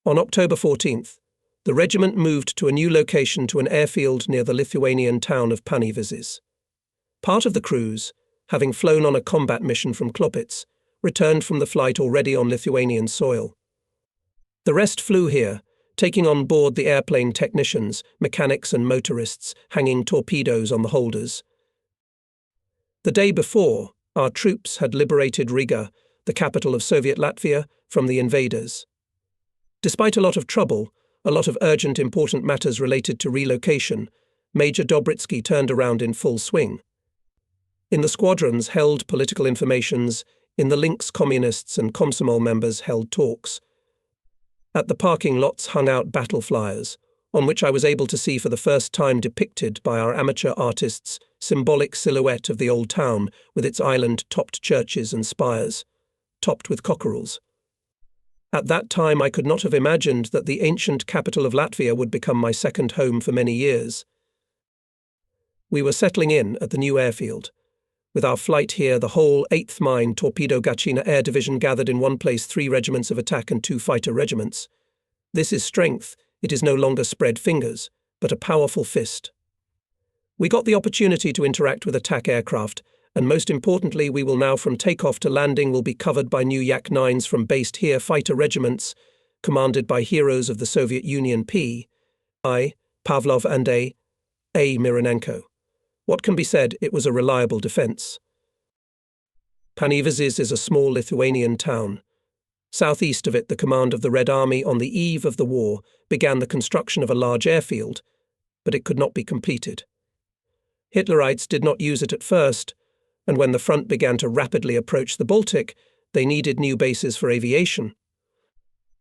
On October 14th, the regiment moved to a new location to an airfield near the Lithuanian town of Panevėžys. Part of the crews, having flown on a combat mission from Klopits, returned from the flight already on Lithuanian soil. The rest flew here, taking on board the airplane technicians, mechanics and motorists, hanging torpedoes on the holders. The day before, our troops had liberated Riga, the capital of Soviet Latvia, from the invaders. Despite a lot of trouble, a lot of urgent important matters related to relocation, Major Dobritsky turned around in full swing. In the squadrons held political informations, in the links communists and Komsomol members held talks. At the parking lots hung out battle flyers, on which I was able to see for the first time depicted by our amateur artists symbolic silhouette of the old town with its island-topped churches and spires, topped with cockerels. At that time I could not have imagined that the ancient capital of Latvia would become my second home for many years. We were settling in at the new airfield. With our flight here, the whole 8th Mine Torpedo Gachina Air Division gathered in one place 3 regiments of attack and 2 fighter regiments. This is strength. It is no longer spread fingers, but a powerful fist. We got the opportunity to interact with attack aircraft, and most importantly, we will now from takeoff to landing will be covered by new Yak-9s from based here fighter regiments, commanded by heroes of the Soviet Union P.I. Pavlov and A. Mironenko. What can be said, it was a reliable defense. Panevėžys is a small Lithuanian town. Southeast of it, the command of the Red Army on the eve of the war began the construction of a large airfield, but it could not be completed. Hitlerites did not use it at first, and when the front began to rapidly approach the Baltic, they needed new bases for aviation.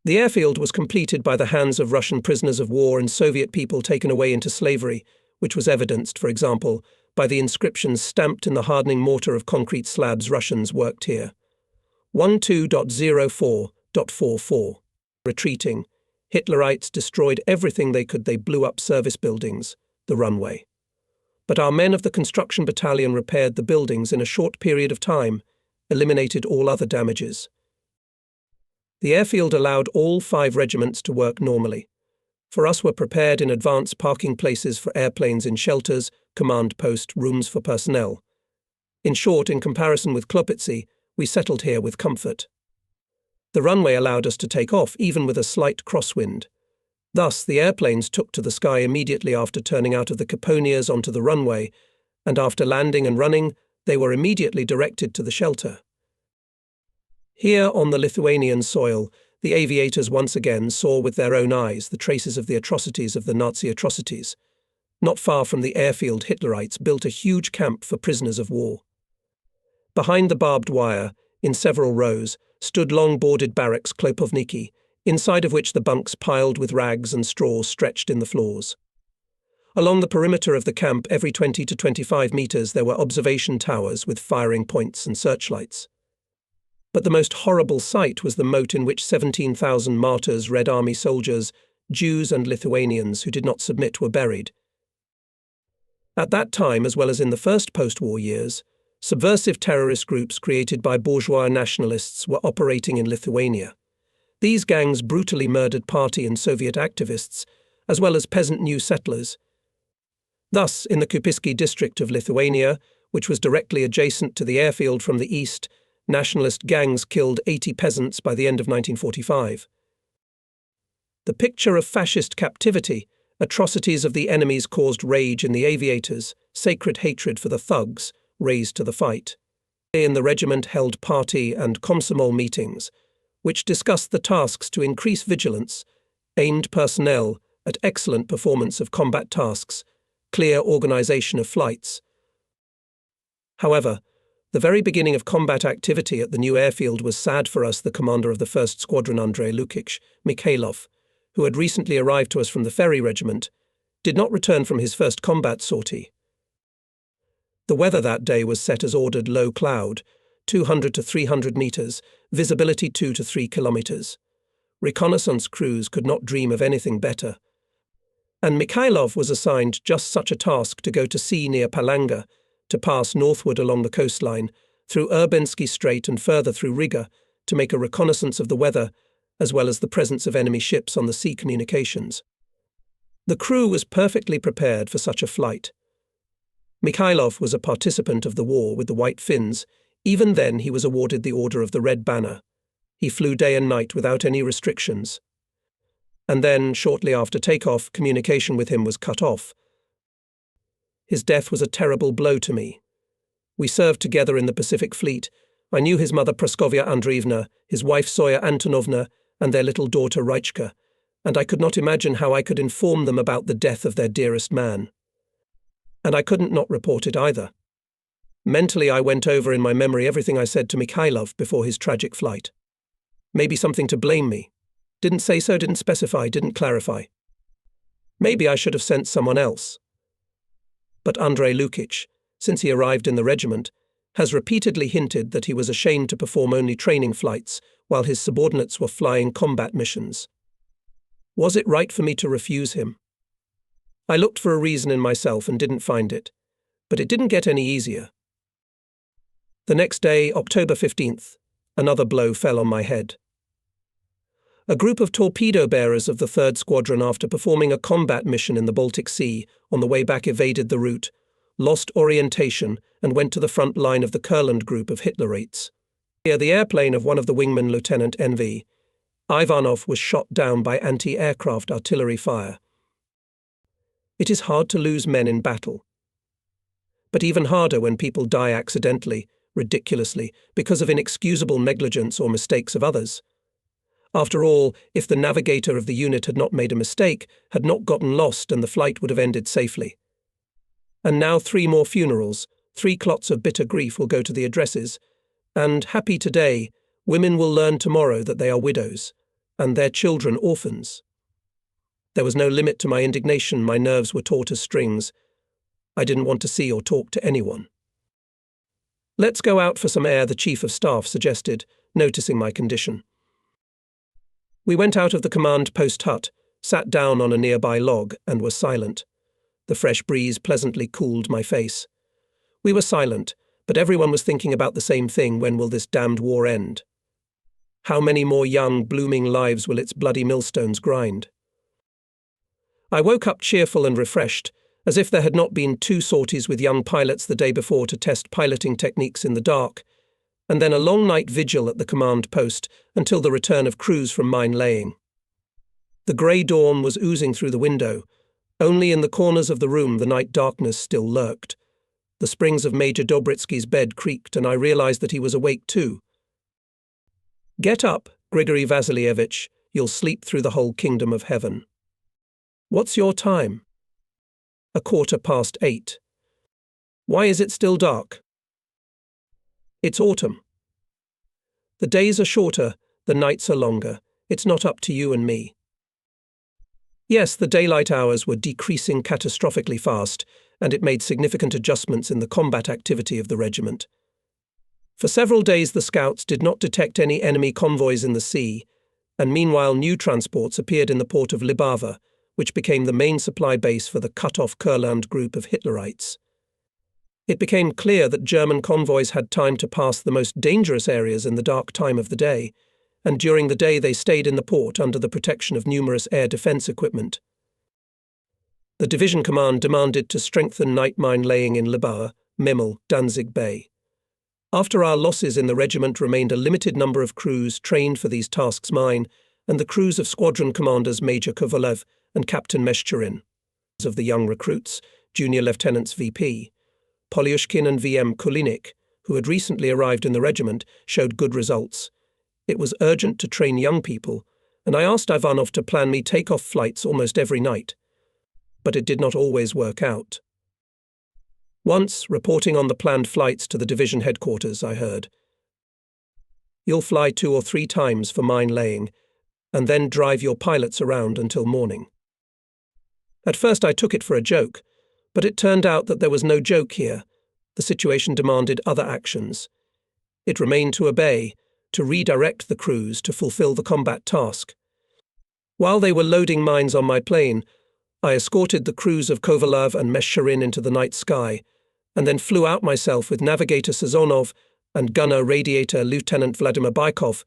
The airfield was completed by the hands of Russian prisoners of war and Soviet people taken away into slavery, which was evidenced, for example, by the inscriptions stamped in the hardening mortar of concrete slabs Russians worked here. 12.04.44. Retreating, Hitlerites destroyed everything they could. They blew up service buildings, the runway. But our men of the construction battalion repaired the buildings in a short period of time, eliminated all other damages. The airfield allowed all 5 regiments to work normally. For us were prepared in advance parking places for airplanes in shelters, command post, rooms for personnel. In short, in comparison with Klopitsy, we settled here with comfort. The runway allowed us to take off even with a slight crosswind. Thus, the airplanes took to the sky immediately after turning out of the Caponiers onto the runway, and after landing and running, they were immediately directed to the shelter. Here on the Lithuanian soil, the aviators once again saw with their own eyes the traces of the atrocities of the Nazi atrocities. Not far from the airfield, Hitlerites built a huge camp for prisoners of war. Behind the barbed wire, in several rows, stood long-boarded barracks Klopovniki, inside of which the bunks piled with rags and straw stretched in the floors. Along the perimeter of the camp, every 20 to 25 meters, there were observation towers with firing points and searchlights. But the most horrible sight was the moat in which 17,000 martyrs, Red Army soldiers, Jews and Lithuanians who did not submit were buried. At that time, as well as in the first post-war years, subversive terrorist groups created by bourgeois nationalists were operating in Lithuania. These gangs brutally murdered party and Soviet activists, as well as peasant new settlers. Thus, in the Kupiškis district of Lithuania, which was directly adjacent to the airfield from the east, nationalist gangs killed 80 peasants by the end of 1945. The picture of fascist captivity, atrocities of the enemies caused rage in the aviators, sacred hatred for the thugs, raised to the fight. In the regiment held party and Komsomol meetings, which discussed the tasks to increase vigilance, aimed personnel at excellent performance of combat tasks, clear organization of flights. However, the very beginning of combat activity at the new airfield was sad for us. The commander of the 1st Squadron, Andrei Lukic Mikhailov, who had recently arrived to us from the ferry regiment, did not return from his first combat sortie. The weather that day was set as ordered low cloud, 200 to 300 meters, visibility 2 to 3 kilometers. Reconnaissance crews could not dream of anything better. And Mikhailov was assigned just such a task to go to sea near Palanga, to pass northward along the coastline, through Urbensky Strait and further through Riga, to make a reconnaissance of the weather as well as the presence of enemy ships on the sea communications. The crew was perfectly prepared for such a flight. Mikhailov was a participant of the war with the White Finns. Even then he was awarded the Order of the Red Banner. He flew day and night without any restrictions. And then, shortly after takeoff, communication with him was cut off. His death was a terrible blow to me. We served together in the Pacific Fleet. I knew his mother Praskovia Andreevna, his wife Soya Antonovna, and their little daughter Reichka, and I could not imagine how I could inform them about the death of their dearest man. And I couldn't not report it either. Mentally, I went over in my memory everything I said to Mikhailov before his tragic flight. Maybe something to blame me. Didn't say so, didn't specify, didn't clarify. Maybe I should have sent someone else. But Andrei Lukic, since he arrived in the regiment, has repeatedly hinted that he was ashamed to perform only training flights while his subordinates were flying combat missions. Was it right for me to refuse him? I looked for a reason in myself and didn't find it, but it didn't get any easier. The next day, October 15th, another blow fell on my head. A group of torpedo bearers of the 3rd Squadron, after performing a combat mission in the Baltic Sea, on the way back evaded the route, lost orientation and went to the front line of the Kurland group of Hitlerites. Here, the airplane of one of the wingmen, Lieutenant N.V. Ivanov, was shot down by anti-aircraft artillery fire. It is hard to lose men in battle, but even harder when people die accidentally, ridiculously, because of inexcusable negligence or mistakes of others. After all, if the navigator of the unit had not made a mistake, had not gotten lost, and the flight would have ended safely. And now 3 more funerals, 3 clots of bitter grief will go to the addresses, and, happy today, women will learn tomorrow that they are widows, and their children orphans. There was no limit to my indignation, my nerves were taut as strings. I didn't want to see or talk to anyone. "Let's go out for some air," the Chief of Staff suggested, noticing my condition. We went out of the command post hut, sat down on a nearby log, and were silent. The fresh breeze pleasantly cooled my face. We were silent, but everyone was thinking about the same thing: when will this damned war end? How many more young, blooming lives will its bloody millstones grind? I woke up cheerful and refreshed, as if there had not been 2 sorties with young pilots the day before to test piloting techniques in the dark, and then a long night vigil at the command post until the return of crews from mine laying. The grey dawn was oozing through the window. Only in the corners of the room the night darkness still lurked. The springs of Major Dobritsky's bed creaked, and I realized that he was awake too. "Get up, Grigory Vasilievich, you'll sleep through the whole kingdom of heaven." "What's your time?" 8:15. "Why is it still dark?" "It's autumn. The days are shorter, the nights are longer. It's not up to you and me." Yes, the daylight hours were decreasing catastrophically fast, and it made significant adjustments in the combat activity of the regiment. For several days the scouts did not detect any enemy convoys in the sea, and meanwhile new transports appeared in the port of Libava, which became the main supply base for the cut-off Kurland group of Hitlerites. It became clear that German convoys had time to pass the most dangerous areas in the dark time of the day, and during the day they stayed in the port under the protection of numerous air defense equipment. The division command demanded to strengthen night mine laying in Libava, Memel, Danzig Bay. After our losses in the regiment remained a limited number of crews trained for these tasks mine, and the crews of squadron commanders Major Kovalov and Captain Meshcherin, of the young recruits, Junior Lieutenants VP, Polyushkin and VM Kulinik, who had recently arrived in the regiment, showed good results. It was urgent to train young people, and I asked Ivanov to plan me take-off flights almost every night. But it did not always work out. Once, reporting on the planned flights to the division headquarters, I heard, "You'll fly 2 or 3 times for mine laying, and then drive your pilots around until morning." At first I took it for a joke, but it turned out that there was no joke here. The situation demanded other actions. It remained to obey, to redirect the crews to fulfill the combat task. While they were loading mines on my plane, I escorted the crews of Kovalov and Meshcherin into the night sky, and then flew out myself with navigator Sazonov and gunner radiator Lieutenant Vladimir Baikov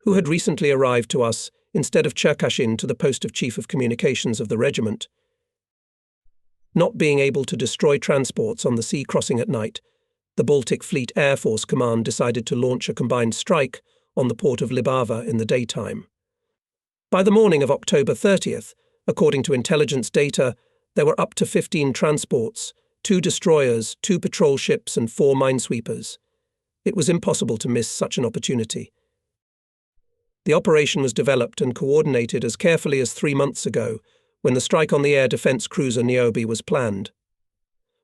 who had recently arrived to us instead of Cherkashin to the post of Chief of Communications of the regiment. Not being able to destroy transports on the sea crossing at night, the Baltic Fleet Air Force Command decided to launch a combined strike on the port of Libava in the daytime. By the morning of October 30th, according to intelligence data, there were up to 15 transports, 2 destroyers, 2 patrol ships and 4 minesweepers. It was impossible to miss such an opportunity. The operation was developed and coordinated as carefully as 3 months ago, when the strike on the air defense cruiser Niobe was planned.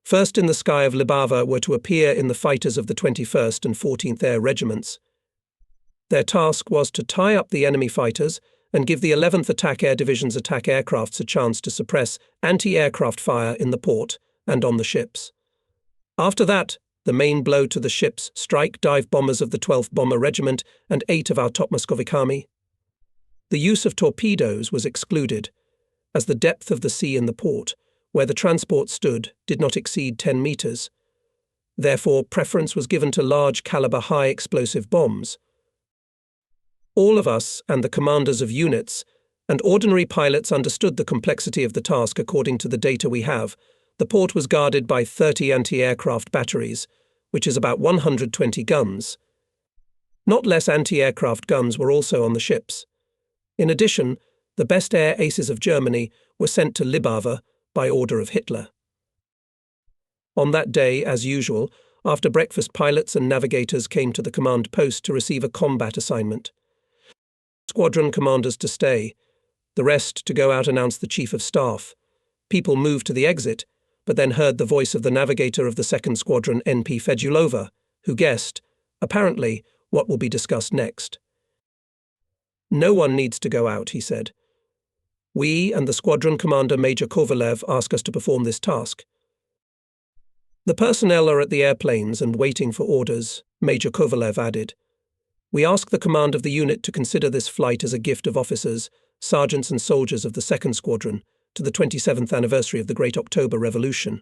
First in the sky of Libava were to appear in the fighters of the 21st and 14th Air Regiments. Their task was to tie up the enemy fighters and give the 11th Attack Air Division's attack aircrafts a chance to suppress anti-aircraft fire in the port and on the ships. After that, the main blow to the ships, strike dive bombers of the 12th Bomber Regiment and 8 of our top Muscovite Army. The use of torpedoes was excluded, as the depth of the sea in the port, where the transport stood, did not exceed 10 meters. Therefore, preference was given to large-caliber high-explosive bombs. All of us, and the commanders of units, and ordinary pilots understood the complexity of the task according to the data we have. The port was guarded by 30 anti-aircraft batteries, which is about 120 guns. Not less anti-aircraft guns were also on the ships. In addition, the best air aces of Germany were sent to Libava by order of Hitler. On that day, as usual, after breakfast, pilots and navigators came to the command post to receive a combat assignment. Squadron commanders to stay, the rest to go out, announced the Chief of Staff. People moved to the exit, but then heard the voice of the navigator of the 2nd Squadron, N.P. Fedulova, who guessed, apparently, what will be discussed next. "No one needs to go out," he said. "We and the squadron commander Major Kovalev ask us to perform this task. The personnel are at the airplanes and waiting for orders," Major Kovalev added. "We ask the command of the unit to consider this flight as a gift of officers, sergeants and soldiers of the 2nd Squadron to the 27th anniversary of the Great October Revolution.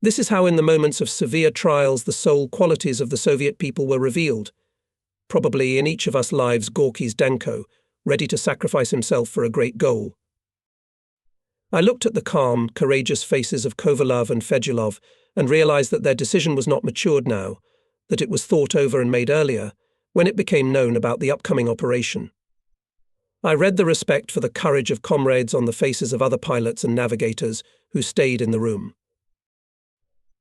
This is how in the moments of severe trials the soul qualities of the Soviet people were revealed. Probably in each of us lives Gorky's Danko, ready to sacrifice himself for a great goal." I looked at the calm, courageous faces of Kovalev and Fedulov and realized that their decision was not matured now, that it was thought over and made earlier, when it became known about the upcoming operation. I read the respect for the courage of comrades on the faces of other pilots and navigators who stayed in the room.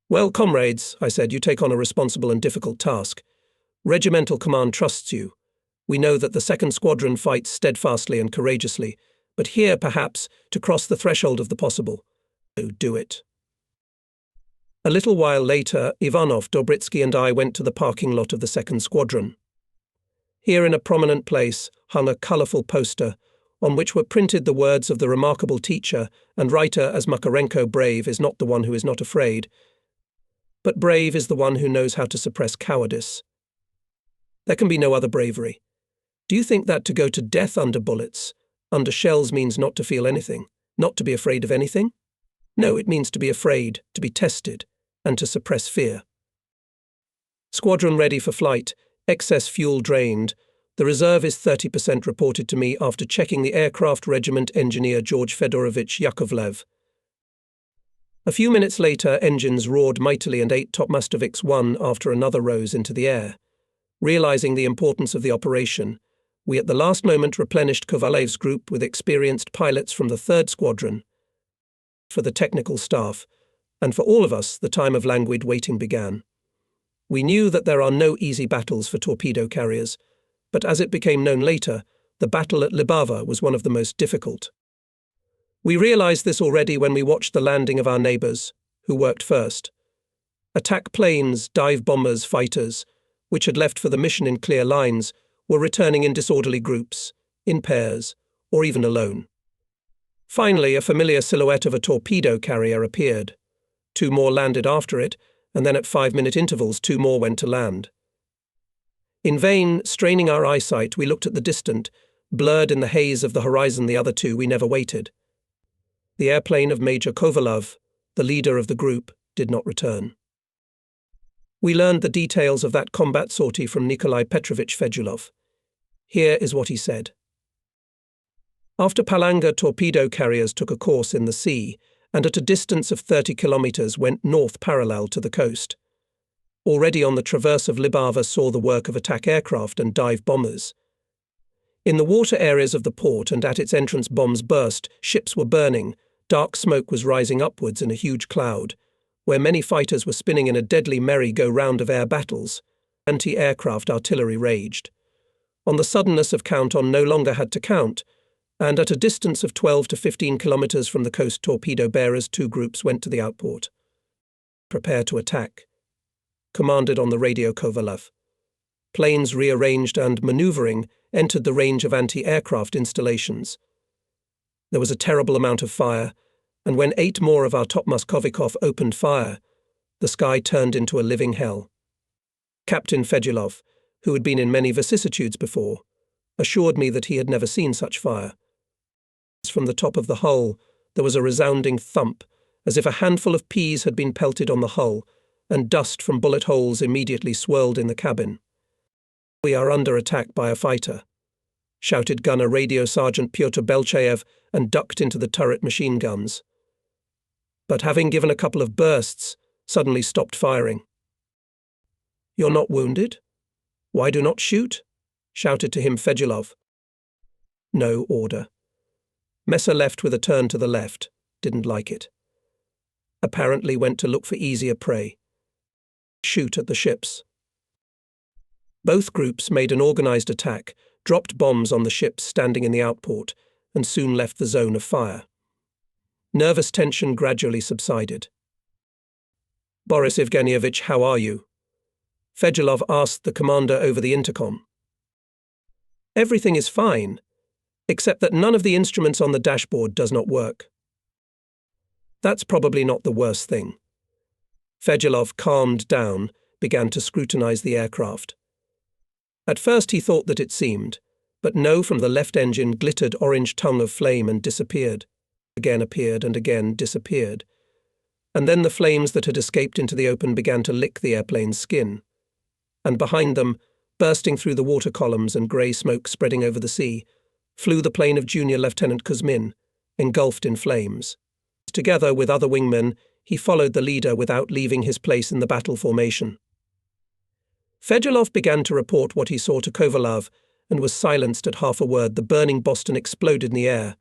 "Well, comrades," I said, "you take on a responsible and difficult task. Regimental command trusts you. We know that the 2nd Squadron fights steadfastly and courageously, but here, perhaps, to cross the threshold of the possible. So do it." A little while later, Ivanov, Dobritsky and I went to the parking lot of the 2nd Squadron. Here in a prominent place hung a colourful poster on which were printed the words of the remarkable teacher and writer as Makarenko: "Brave is not the one who is not afraid, but brave is the one who knows how to suppress cowardice." There can be no other bravery. Do you think that to go to death under bullets, under shells, means not to feel anything, not to be afraid of anything? No, it means to be afraid, to be tested, and to suppress fear. Squadron ready for flight, excess fuel drained. The reserve is 30% reported to me after checking the aircraft regiment engineer George Fedorovich Yakovlev. A few minutes later, engines roared mightily and 8 top Mostoviks one after another rose into the air. Realizing the importance of the operation, we at the last moment replenished Kovalev's group with experienced pilots from the 3rd Squadron. For the technical staff, and for all of us, the time of languid waiting began. We knew that there are no easy battles for torpedo carriers, but as it became known later, the battle at Libava was one of the most difficult. We realized this already when we watched the landing of our neighbors, who worked first. Attack planes, dive bombers, fighters, which had left for the mission in clear lines, were returning in disorderly groups, in pairs, or even alone. Finally, a familiar silhouette of a torpedo carrier appeared. 2 more landed after it, and then at 5-minute intervals 2 more went to land. In vain, straining our eyesight, we looked at the distant, blurred in the haze of the horizon the other 2 we never waited. The airplane of Major Kovalev, the leader of the group, did not return. We learned the details of that combat sortie from Nikolai Petrovich Fedulov. Here is what he said. After Palanga, torpedo carriers took a course in the sea and at a distance of 30 kilometers went north parallel to the coast. Already on the traverse of Libava saw the work of attack aircraft and dive bombers. In the water areas of the port and at its entrance bombs burst, ships were burning, dark smoke was rising upwards in a huge cloud, where many fighters were spinning in a deadly merry-go-round of air battles. Anti-aircraft artillery raged. On the suddenness of count-on no longer had to count, and at a distance of 12 to 15 kilometers from the coast torpedo bearers, two groups went to the outport. Prepare to attack. Commanded on the radio Kovalov. Planes rearranged and maneuvering entered the range of anti-aircraft installations. There was a terrible amount of fire, and when 8 more of our top Moskovikov opened fire, the sky turned into a living hell. Captain Fedulov, who had been in many vicissitudes before, assured me that he had never seen such fire. From the top of the hull, there was a resounding thump, as if a handful of peas had been pelted on the hull, and dust from bullet holes immediately swirled in the cabin. "We are under attack by a fighter," shouted gunner Radio Sergeant Pyotr Belchayev and ducked into the turret machine guns. But having given a couple of bursts, suddenly stopped firing. "You're not wounded? Why do not shoot?" shouted to him Fedulov. No order. Messer left with a turn to the left, didn't like it. Apparently went to look for easier prey. Shoot at the ships. Both groups made an organized attack, dropped bombs on the ships standing in the outport, and soon left the zone of fire. Nervous tension gradually subsided. "Boris Evgenievich, how are you?" Fedulov asked the commander over the intercom. "Everything is fine, except that none of the instruments on the dashboard does not work." "That's probably not the worst thing." Fedulov calmed down, began to scrutinize the aircraft. At first he thought that it seemed, but no, from the left engine glittered orange tongue of flame and disappeared, again appeared and again disappeared. And then the flames that had escaped into the open began to lick the airplane's skin. And behind them, bursting through the water columns and grey smoke spreading over the sea, flew the plane of Junior Lieutenant Kuzmin, engulfed in flames. Together with other wingmen, he followed the leader without leaving his place in the battle formation. Fedulov began to report what he saw to Kovalov and was silenced at half a word. The burning Boston exploded in the air.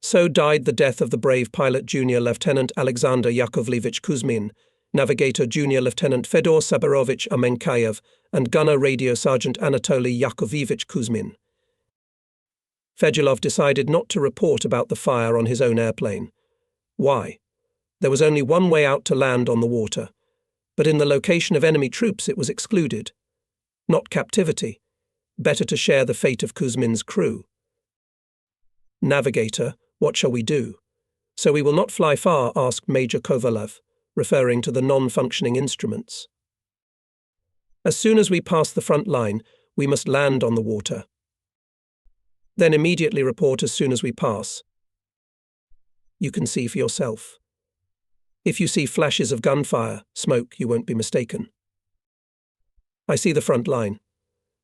So died the death of the brave pilot Junior Lieutenant Alexander Yakovlevich Kuzmin, navigator Junior Lieutenant Fedor Sabarovich Amenkayev, and gunner Radio Sergeant Anatoly Yakovlevich Kuzmin. Fedulov decided not to report about the fire on his own airplane. Why? There was only one way out to land on the water, but in the location of enemy troops it was excluded. Not captivity. Better to share the fate of Kuzmin's crew. "Navigator, what shall we do?" "So we will not fly far," asked Major Kovalov, referring to the non-functioning instruments. "As soon as we pass the front line, we must land on the water. Then immediately report as soon as we pass. You can see for yourself. If you see flashes of gunfire, smoke, you won't be mistaken." "I see the front line,"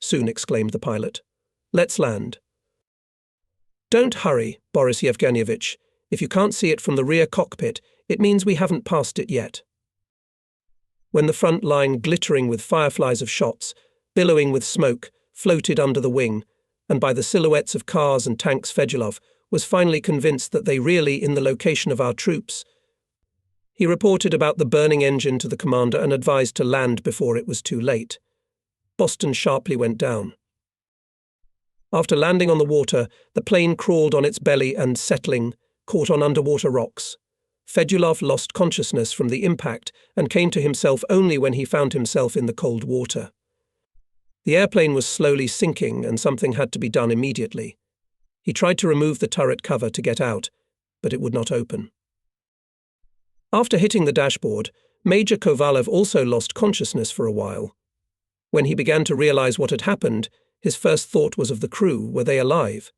soon exclaimed the pilot. "Let's land." "Don't hurry, Boris Yevgenievich. If you can't see it from the rear cockpit, it means we haven't passed it yet." When the front line, glittering with fireflies of shots, billowing with smoke, floated under the wing, and by the silhouettes of cars and tanks, Fedulov was finally convinced that they really in the location of our troops. He reported about the burning engine to the commander and advised to land before it was too late. Boston sharply went down. After landing on the water, the plane crawled on its belly and, settling, caught on underwater rocks. Fedulov lost consciousness from the impact and came to himself only when he found himself in the cold water. The airplane was slowly sinking and something had to be done immediately. He tried to remove the turret cover to get out, but it would not open. After hitting the dashboard, Major Kovalov also lost consciousness for a while. When he began to realize what had happened, his first thought was of the crew. Were they alive?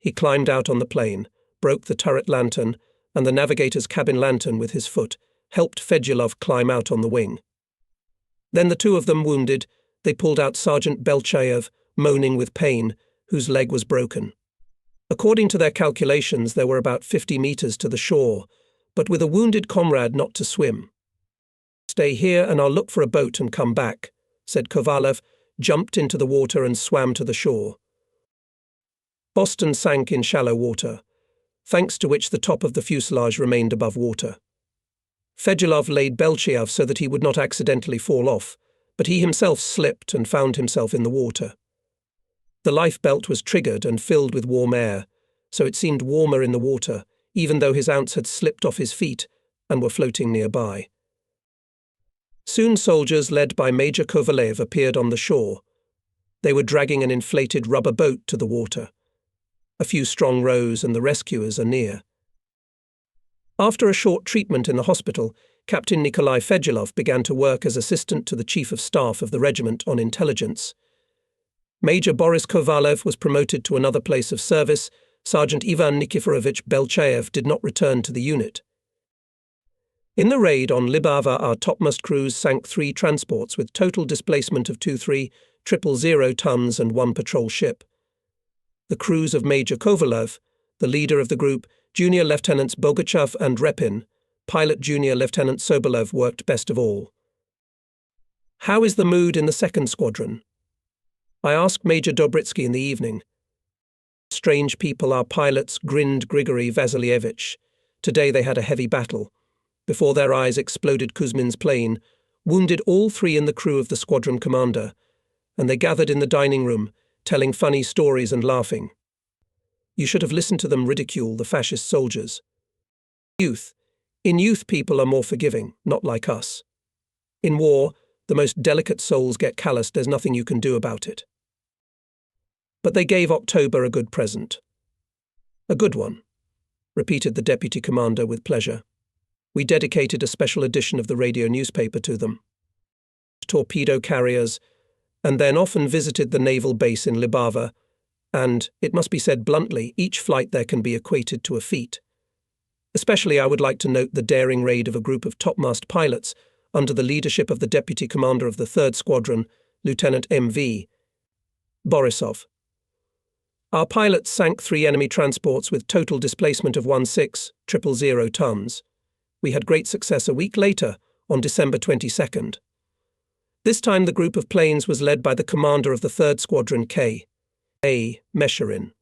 He climbed out on the plane, broke the turret lantern and the navigator's cabin lantern with his foot, helped Fedulov climb out on the wing. Then the two of them wounded, they pulled out Sergeant Belchayev, moaning with pain, whose leg was broken. According to their calculations, there were about 50 meters to the shore, but with a wounded comrade not to swim. "Stay here and I'll look for a boat and come back," said Kovalev, jumped into the water and swam to the shore. Boston sank in shallow water, thanks to which the top of the fuselage remained above water. Fedulov laid Belchev so that he would not accidentally fall off, but he himself slipped and found himself in the water. The lifebelt was triggered and filled with warm air, so it seemed warmer in the water, even though his ounce had slipped off his feet and were floating nearby. Soon soldiers led by Major Kovalev appeared on the shore. They were dragging an inflated rubber boat to the water. A few strong rows and the rescuers are near. After a short treatment in the hospital, Captain Nikolai Fedulov began to work as assistant to the Chief of Staff of the regiment on intelligence. Major Boris Kovalev was promoted to another place of service. Sergeant Ivan Nikiforovich Belchev did not return to the unit. In the raid on Libava, our topmast crews sank 3 transports with total displacement of 23,000 tons and 1 patrol ship. The crews of Major Kovalev, the leader of the group, Junior Lieutenants Bogachev and Repin, pilot Junior Lieutenant Sobolev worked best of all. "How is the mood in the 2nd Squadron?" I asked Major Dobritsky in the evening. "Strange people, our pilots," grinned Grigory Vasilievich. "Today they had a heavy battle. Before their eyes exploded Kuzmin's plane, wounded all 3 in the crew of the squadron commander, and they gathered in the dining room, telling funny stories and laughing. You should have listened to them ridicule the fascist soldiers. In youth people are more forgiving, not like us. In war, the most delicate souls get calloused, there's nothing you can do about it." But they gave October a good present. "A good one," repeated the deputy commander with pleasure. "We dedicated a special edition of the radio newspaper to them. Torpedo carriers, and then often visited the naval base in Libava, and, it must be said bluntly, each flight there can be equated to a feat. Especially I would like to note the daring raid of a group of topmast pilots under the leadership of the deputy commander of the 3rd Squadron, Lieutenant M.V. Borisov. Our pilots sank 3 enemy transports with total displacement of 16,000 tons. We had great success a week later, on December 22nd. This time the group of planes was led by the commander of the 3rd Squadron K.A. Mesherin.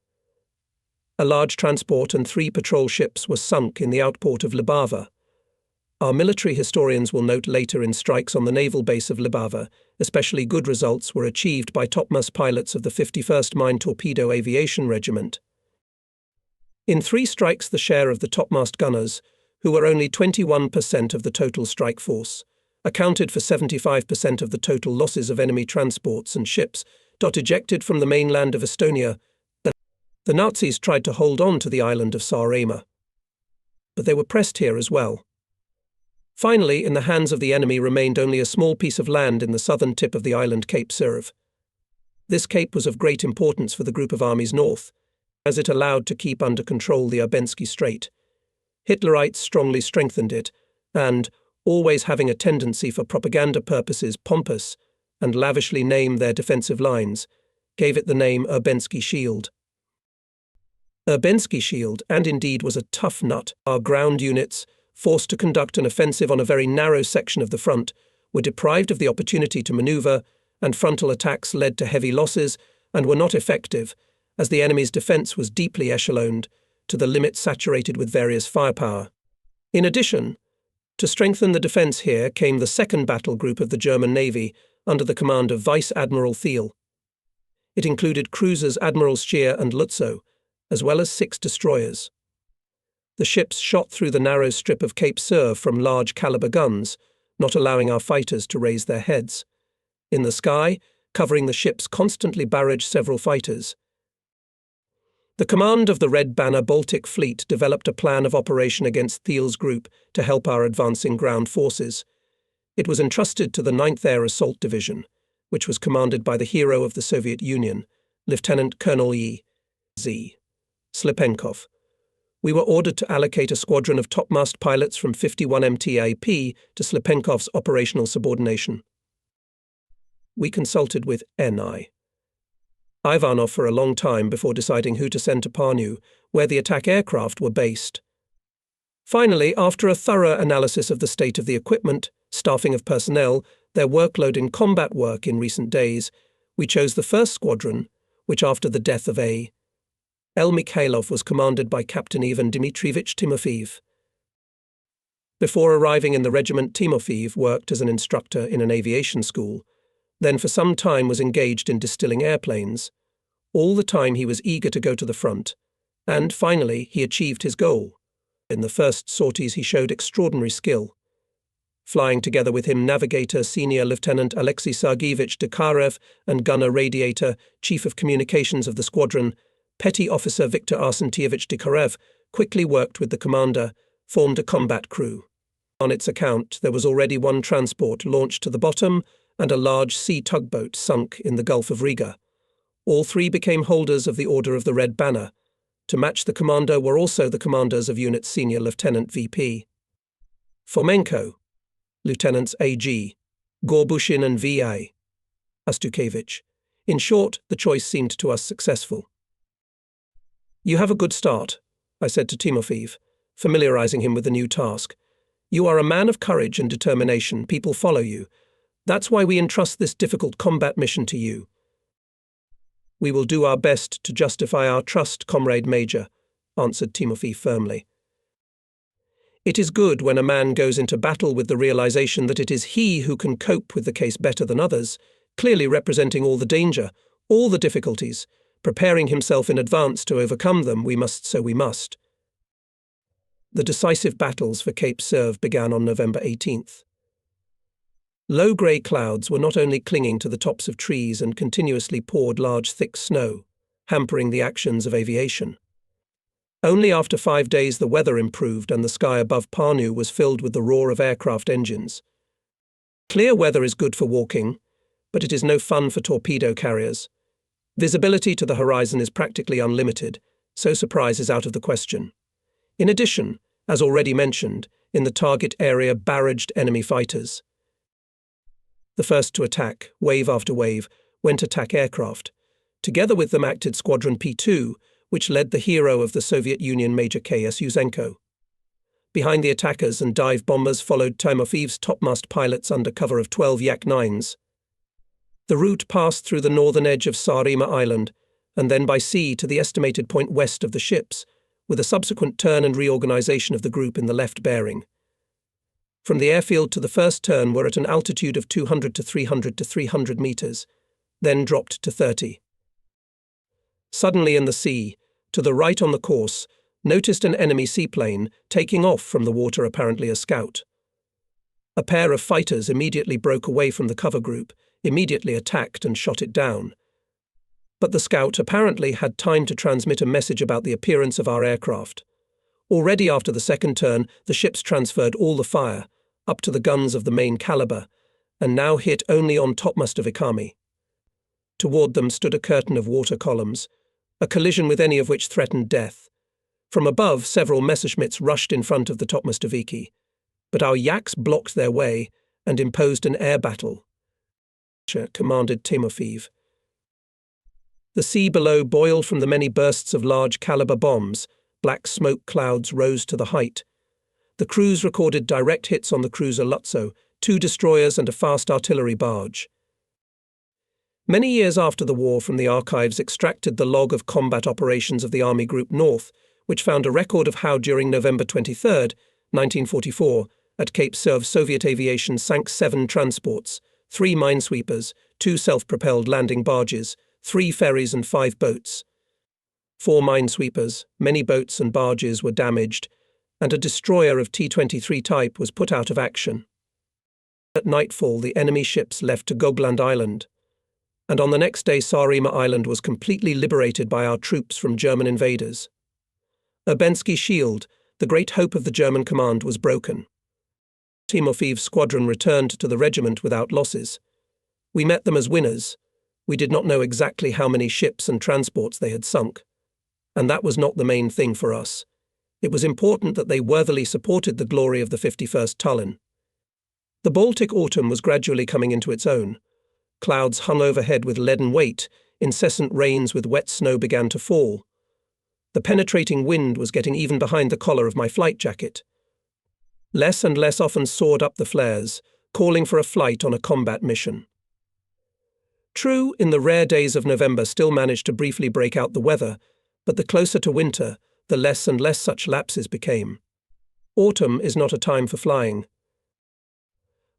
A large transport and 3 patrol ships were sunk in the outport of Libava. Our military historians will note later in strikes on the naval base of Libava, especially good results were achieved by topmast pilots of the 51st Mine Torpedo Aviation Regiment. In 3 strikes the share of the topmast gunners, who were only 21% of the total strike force, accounted for 75% of the total losses of enemy transports and ships ejected from the mainland of Estonia. The Nazis tried to hold on to the island of Saaremaa, but they were pressed here as well. Finally, in the hands of the enemy remained only a small piece of land in the southern tip of the island Cape Surve. This cape was of great importance for the group of armies north, as it allowed to keep under control the Urbensky Strait. Hitlerites strongly strengthened it, and, always having a tendency for propaganda purposes pompous, and lavishly named their defensive lines, gave it the name Urbensky Shield. Urbensky Shield, and indeed was a tough nut. Our ground units, forced to conduct an offensive on a very narrow section of the front, were deprived of the opportunity to maneuver, and frontal attacks led to heavy losses and were not effective, as the enemy's defence was deeply echeloned, to the limit saturated with various firepower. In addition, to strengthen the defence here came the 2nd Battle Group of the German Navy under the command of Vice Admiral Thiel. It included cruisers Admirals Scheer and Lutzow, as well as 6 destroyers. The ships shot through the narrow strip of Cape Surve from large caliber guns, not allowing our fighters to raise their heads. In the sky, covering the ships constantly barraged several fighters. The command of the Red Banner Baltic Fleet developed a plan of operation against Thiel's group to help our advancing ground forces. It was entrusted to the 9th Air Assault Division, which was commanded by the hero of the Soviet Union, Lieutenant Colonel Z. Slipenkov. We were ordered to allocate a squadron of topmast pilots from 51 MTAP to Slipenkov's operational subordination. We consulted with N.I. Ivanov for a long time before deciding who to send to Parnu, where the attack aircraft were based. Finally, after a thorough analysis of the state of the equipment, staffing of personnel, their workload in combat work in recent days, we chose the 1st Squadron, which after the death of A. L. Mikhailov was commanded by Captain Ivan Dmitrievich Timofeev. Before arriving in the regiment, Timofeev worked as an instructor in an aviation school, then for some time was engaged in distilling airplanes. All the time he was eager to go to the front, and finally he achieved his goal. In the first sorties he showed extraordinary skill. Flying together with him Navigator Senior Lieutenant Alexei Sergeyevich Dekarev and Gunner Radiator, Chief of Communications of the squadron, Petty Officer Viktor Arsentievich Dekarev quickly worked with the commander, formed a combat crew. On its account, there was already one transport launched to the bottom and a large sea tugboat sunk in the Gulf of Riga. All three became holders of the Order of the Red Banner. To match the commander were also the commanders of units Senior Lieutenant VP Fomenko, Lieutenants AG, Gorbushin and VI Astukevich. In short, the choice seemed to us successful. "You have a good start," I said to Timofeev, familiarizing him with the new task. "You are a man of courage and determination. People follow you. That's why we entrust this difficult combat mission to you." "We will do our best to justify our trust, Comrade Major," answered Timofeev firmly. It is good when a man goes into battle with the realization that it is he who can cope with the case better than others, clearly representing all the danger, all the difficulties, preparing himself in advance to overcome them. We must. The decisive battles for Cape Surve began on November 18th. Low grey clouds were not only clinging to the tops of trees and continuously poured large thick snow, hampering the actions of aviation. Only after 5 days the weather improved and the sky above Parnu was filled with the roar of aircraft engines. Clear weather is good for walking, but it is no fun for torpedo carriers. Visibility to the horizon is practically unlimited, so surprise is out of the question. In addition, as already mentioned, in the target area barraged enemy fighters. The first to attack, wave after wave, went attack aircraft. Together with them acted Squadron P2, which led the hero of the Soviet Union Major K.S. Yusenko. Behind the attackers and dive bombers followed Timofeev's topmast pilots under cover of 12 Yak-9s. The route passed through the northern edge of Saaremaa Island, and then by sea to the estimated point west of the ships, with a subsequent turn and reorganization of the group in the left bearing. From the airfield to the first turn were at an altitude of 200 to 300 meters, then dropped to 30. Suddenly in the sea, to the right on the course, noticed an enemy seaplane taking off from the water, apparently a scout. A pair of fighters immediately broke away from the cover group, immediately attacked and shot it down. But the scout apparently had time to transmit a message about the appearance of our aircraft. Already after the second turn, the ships transferred all the fire, up to the guns of the main caliber, and now hit only on topmast of Ikami. Toward them stood a curtain of water columns, a collision with any of which threatened death. From above, several Messerschmitts rushed in front of the topmast of Iki, but our Yaks blocked their way and imposed an air battle, commanded Timofeev. The sea below boiled from the many bursts of large-caliber bombs. Black smoke clouds rose to the height. The crews recorded direct hits on the cruiser Lutzo, 2 destroyers and a fast artillery barge. Many years after the war, from the archives extracted the log of combat operations of the Army Group North, which found a record of how during November 23, 1944, at Cape Surve Soviet aviation sank 7 transports, 3 minesweepers, 2 self-propelled landing barges, 3 ferries and 5 boats. 4 minesweepers, many boats and barges were damaged, and a destroyer of T-23 type was put out of action. At nightfall, the enemy ships left to Gogland Island, and on the next day Saaremaa Island was completely liberated by our troops from German invaders. Urbensky Shield, the great hope of the German command, was broken. Timofeev's squadron returned to the regiment without losses. We met them as winners. We did not know exactly how many ships and transports they had sunk. And that was not the main thing for us. It was important that they worthily supported the glory of the 51st Tallinn. The Baltic autumn was gradually coming into its own. Clouds hung overhead with leaden weight, incessant rains with wet snow began to fall. The penetrating wind was getting even behind the collar of my flight jacket. Less and less often soared up the flares, calling for a flight on a combat mission. True, in the rare days of November still managed to briefly break out the weather, but the closer to winter, the less and less such lapses became. Autumn is not a time for flying.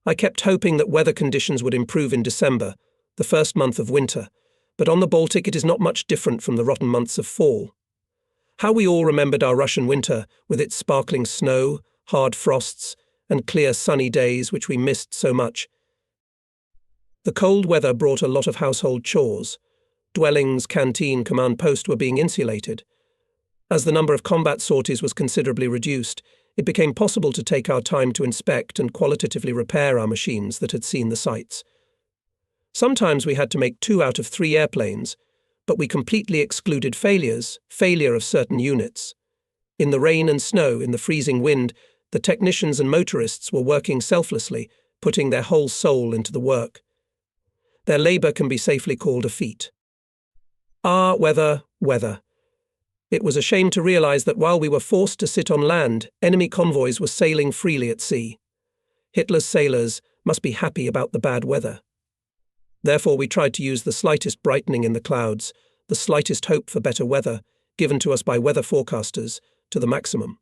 I kept hoping that weather conditions would improve in December, the first month of winter, but on the Baltic it is not much different from the rotten months of fall. How we all remembered our Russian winter, with its sparkling snow, hard frosts, and clear sunny days which we missed so much. The cold weather brought a lot of household chores. Dwellings, canteen, command post were being insulated. As the number of combat sorties was considerably reduced, it became possible to take our time to inspect and qualitatively repair our machines that had seen the sights. Sometimes we had to make 2 out of 3 airplanes, but we completely excluded failure of certain units. In the rain and snow, in the freezing wind, the technicians and motorists were working selflessly, putting their whole soul into the work. Their labour can be safely called a feat. Weather. It was a shame to realise that while we were forced to sit on land, enemy convoys were sailing freely at sea. Hitler's sailors must be happy about the bad weather. Therefore we tried to use the slightest brightening in the clouds, the slightest hope for better weather, given to us by weather forecasters, to the maximum.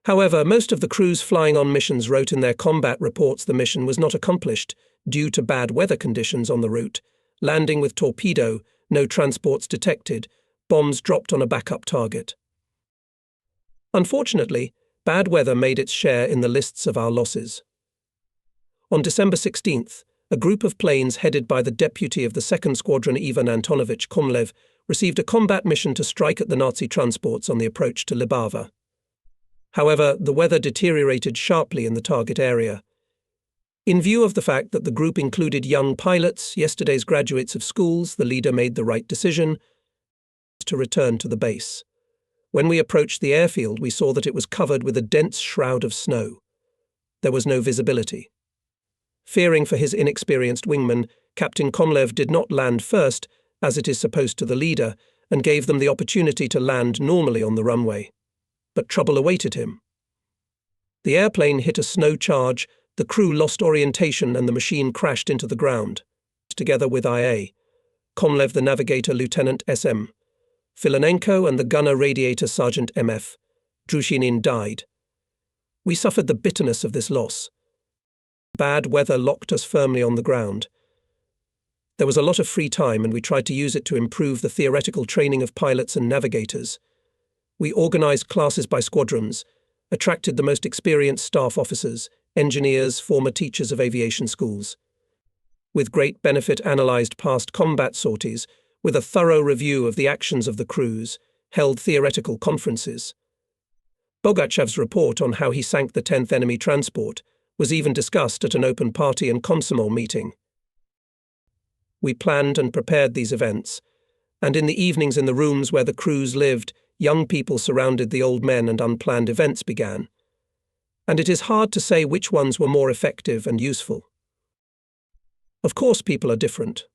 However, most of the crews flying on missions wrote in their combat reports the mission was not accomplished due to bad weather conditions on the route, landing with torpedo, no transports detected, bombs dropped on a backup target. Unfortunately, bad weather made its share in the lists of our losses. On December 16th, a group of planes headed by the deputy of the 2nd Squadron Ivan Antonovich Komlev received a combat mission to strike at the Nazi transports on the approach to Libava. However, the weather deteriorated sharply in the target area. In view of the fact that the group included young pilots, yesterday's graduates of schools, the leader made the right decision to return to the base. When we approached the airfield, we saw that it was covered with a dense shroud of snow. There was no visibility. Fearing for his inexperienced wingman, Captain Komlev did not land first, as it is supposed to the leader, and gave them the opportunity to land normally on the runway. But trouble awaited him. The airplane hit a snow charge, the crew lost orientation and the machine crashed into the ground. Together with IA, Komlev the navigator Lieutenant SM, Filanenko and the gunner radiator Sergeant MF, Drushinin died. We suffered the bitterness of this loss. Bad weather locked us firmly on the ground. There was a lot of free time and we tried to use it to improve the theoretical training of pilots and navigators. We organised classes by squadrons, attracted the most experienced staff officers, engineers, former teachers of aviation schools. With great benefit analysed past combat sorties, with a thorough review of the actions of the crews, held theoretical conferences. Bogachev's report on how he sank the 10th enemy transport was even discussed at an open party and Komsomol meeting. We planned and prepared these events, and in the evenings in the rooms where the crews lived, young people surrounded the old men and unplanned events began. And it is hard to say which ones were more effective and useful. Of course people are different.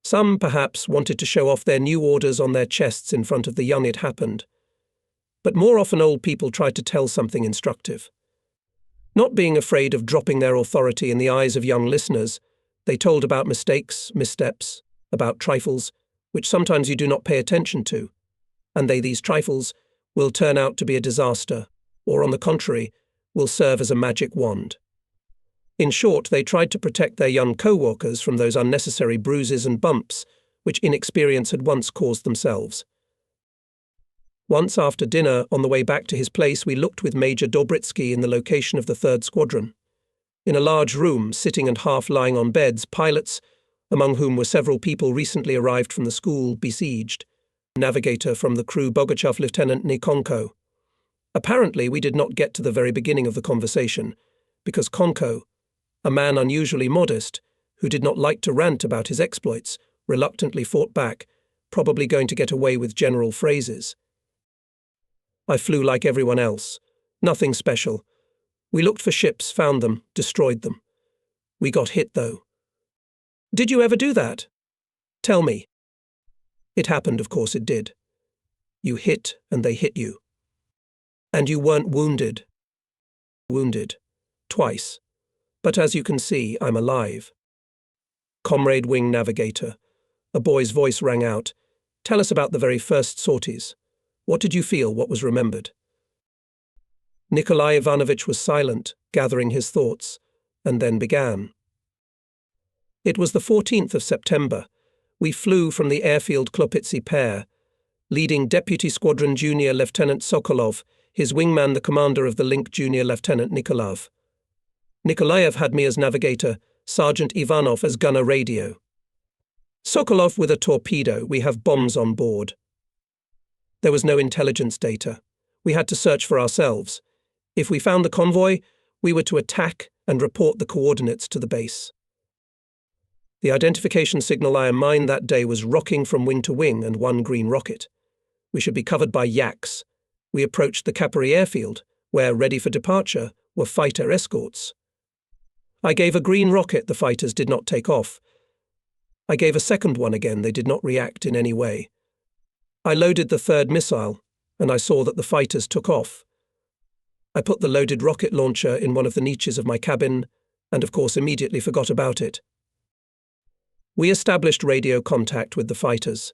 Some, perhaps, wanted to show off their new orders on their chests in front of the young it happened. But more often old people tried to tell something instructive. Not being afraid of dropping their authority in the eyes of young listeners, they told about mistakes, missteps, about trifles, which sometimes you do not pay attention to, and these trifles will turn out to be a disaster, or on the contrary, will serve as a magic wand. In short, they tried to protect their young co-workers from those unnecessary bruises and bumps which inexperience had once caused themselves. Once after dinner, on the way back to his place, we looked with Major Dobritsky in the location of the 3rd Squadron. In a large room, sitting and half lying on beds, pilots, among whom were several people recently arrived from the school, besieged. Navigator from the crew Bogachev Lieutenant Nikonko. Apparently, we did not get to the very beginning of the conversation, because Konko, a man unusually modest, who did not like to rant about his exploits, reluctantly fought back, probably going to get away with general phrases. I flew like everyone else. Nothing special. We looked for ships, found them, destroyed them. We got hit, though. Did you ever do that? Tell me. It happened, of course it did. You hit and they hit you. And you weren't wounded. Wounded. Twice. But as you can see, I'm alive. Comrade Wing Navigator. A boy's voice rang out. Tell us about the very first sorties. What did you feel? What was remembered? Nikolai Ivanovich was silent, gathering his thoughts, and then began. It was the 14th of September. We flew from the airfield Klopitsy Pair, leading Deputy Squadron Junior Lieutenant Sokolov, his wingman the commander of the Link Junior Lieutenant Nikolaev. Nikolaev had me as navigator, Sergeant Ivanov as gunner radio. Sokolov with a torpedo. We have bombs on board. There was no intelligence data. We had to search for ourselves. If we found the convoy, we were to attack and report the coordinates to the base. The identification signal I mined that day was rocking from wing to wing and one green rocket. We should be covered by yaks. We approached the Kapari airfield, where, ready for departure, were fighter escorts. I gave a green rocket. The fighters did not take off. I gave a second one again. They did not react in any way. I loaded the third missile, and I saw that the fighters took off. I put the loaded rocket launcher in one of the niches of my cabin, and of course immediately forgot about it. We established radio contact with the fighters.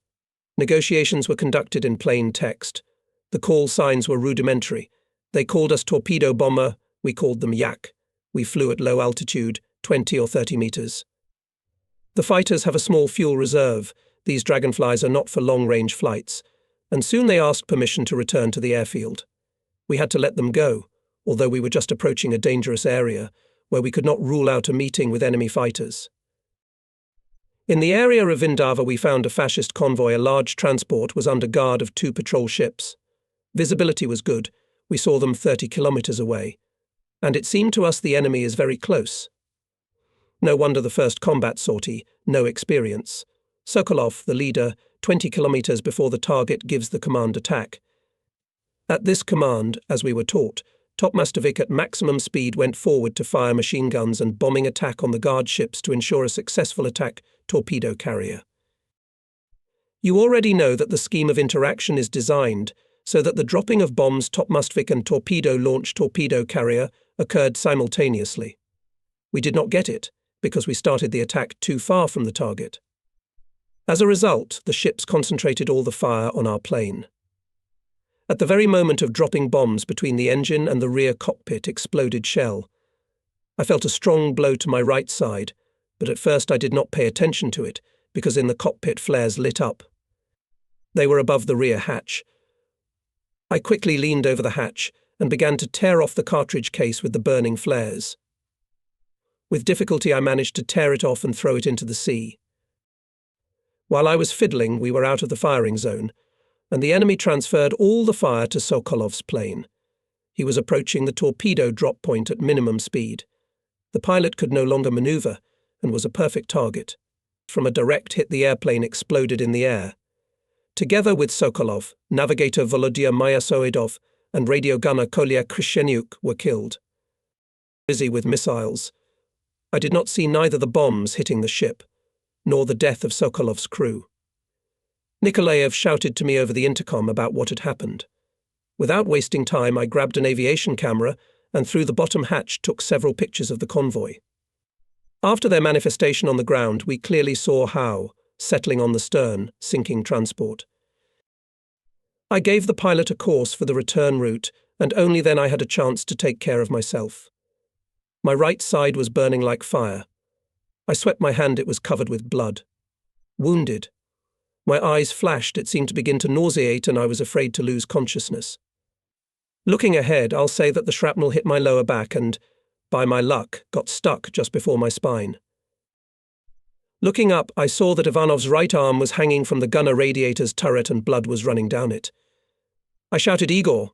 Negotiations were conducted in plain text. The call signs were rudimentary. They called us torpedo bomber, we called them yak. We flew at low altitude, 20 or 30 meters. The fighters have a small fuel reserve. These dragonflies are not for long-range flights, and soon they asked permission to return to the airfield. We had to let them go, although we were just approaching a dangerous area where we could not rule out a meeting with enemy fighters. In the area of Vindava we found a fascist convoy. A large transport was under guard of 2 patrol ships. Visibility was good. We saw them 30 kilometers away. And it seemed to us the enemy is very close. No wonder the first combat sortie, no experience. Sokolov, the leader, 20 kilometers before the target gives the command attack. At this command, as we were taught, Topmastovic at maximum speed went forward to fire machine guns and bombing attack on the guard ships to ensure a successful attack torpedo carrier. You already know that the scheme of interaction is designed so that the dropping of bombs Topmastovic and torpedo-launched torpedo carrier occurred simultaneously. We did not get it because we started the attack too far from the target. As a result, the ships concentrated all the fire on our plane. At the very moment of dropping bombs between the engine and the rear cockpit exploded shell. I felt a strong blow to my right side, but at first I did not pay attention to it because in the cockpit flares lit up. They were above the rear hatch. I quickly leaned over the hatch and began to tear off the cartridge case with the burning flares. With difficulty I managed to tear it off and throw it into the sea. While I was fiddling, we were out of the firing zone, and the enemy transferred all the fire to Sokolov's plane. He was approaching the torpedo drop point at minimum speed. The pilot could no longer maneuver and was a perfect target. From a direct hit, the airplane exploded in the air. Together with Sokolov, navigator Volodya Myasoidov and radio gunner Kolya Krishenyuk were killed. Busy with missiles, I did not see neither the bombs hitting the ship, nor the death of Sokolov's crew. Nikolaev shouted to me over the intercom about what had happened. Without wasting time, I grabbed an aviation camera and through the bottom hatch took several pictures of the convoy. After their manifestation on the ground, we clearly saw how, settling on the stern, sinking transport. I gave the pilot a course for the return route, and only then I had a chance to take care of myself. My right side was burning like fire. I swept my hand, it was covered with blood. Wounded. My eyes flashed, it seemed to begin to nauseate, and I was afraid to lose consciousness. Looking ahead, I'll say that the shrapnel hit my lower back and, by my luck, got stuck just before my spine. Looking up, I saw that Ivanov's right arm was hanging from the gunner radiator's turret and blood was running down it. I shouted, "Igor,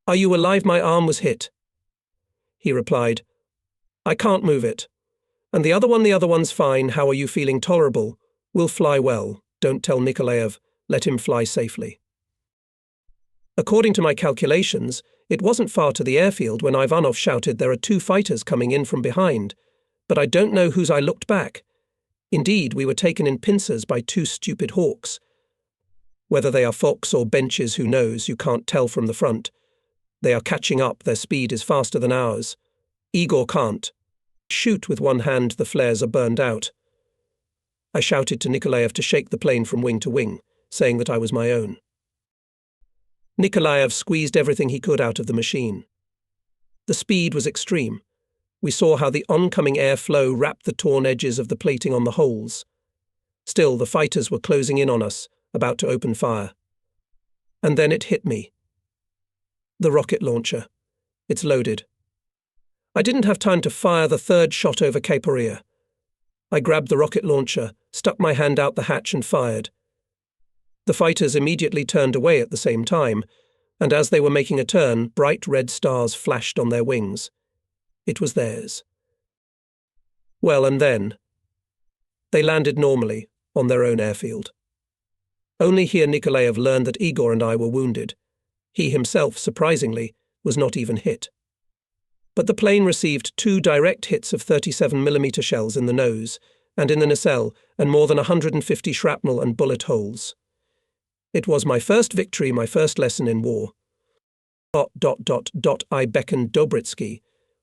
are you alive? My arm was hit." He replied, "I can't move it. And the other one's fine. How are you feeling? Tolerable. We'll fly well. Don't tell Nikolaev. Let him fly safely." According to my calculations, it wasn't far to the airfield when Ivanov shouted, "There are 2 fighters coming in from behind," but I don't know whose I looked back. Indeed, we were taken in pincers by 2 stupid hawks. Whether they are Fox or benches, who knows, you can't tell from the front. They are catching up, their speed is faster than ours. Igor can't shoot with one hand, the flares are burned out. I shouted to Nikolaev to shake the plane from wing to wing, saying that I was my own. Nikolaev squeezed everything he could out of the machine. The speed was extreme. We saw how the oncoming air flow wrapped the torn edges of the plating on the holes. Still, the fighters were closing in on us, about to open fire. And then it hit me. The rocket launcher. It's loaded. I didn't have time to fire the third shot over Caporia. I grabbed the rocket launcher, stuck my hand out the hatch and fired. The fighters immediately turned away at the same time, and as they were making a turn, bright red stars flashed on their wings. It was theirs. Well, and then? They landed normally, on their own airfield. Only here Nikolaev learned that Igor and I were wounded. He himself, surprisingly, was not even hit. But the plane received 2 direct hits of 37mm shells in the nose and in the nacelle, and more than 150 shrapnel and bullet holes. It was my first victory, my first lesson in war. I beckoned Dobritsky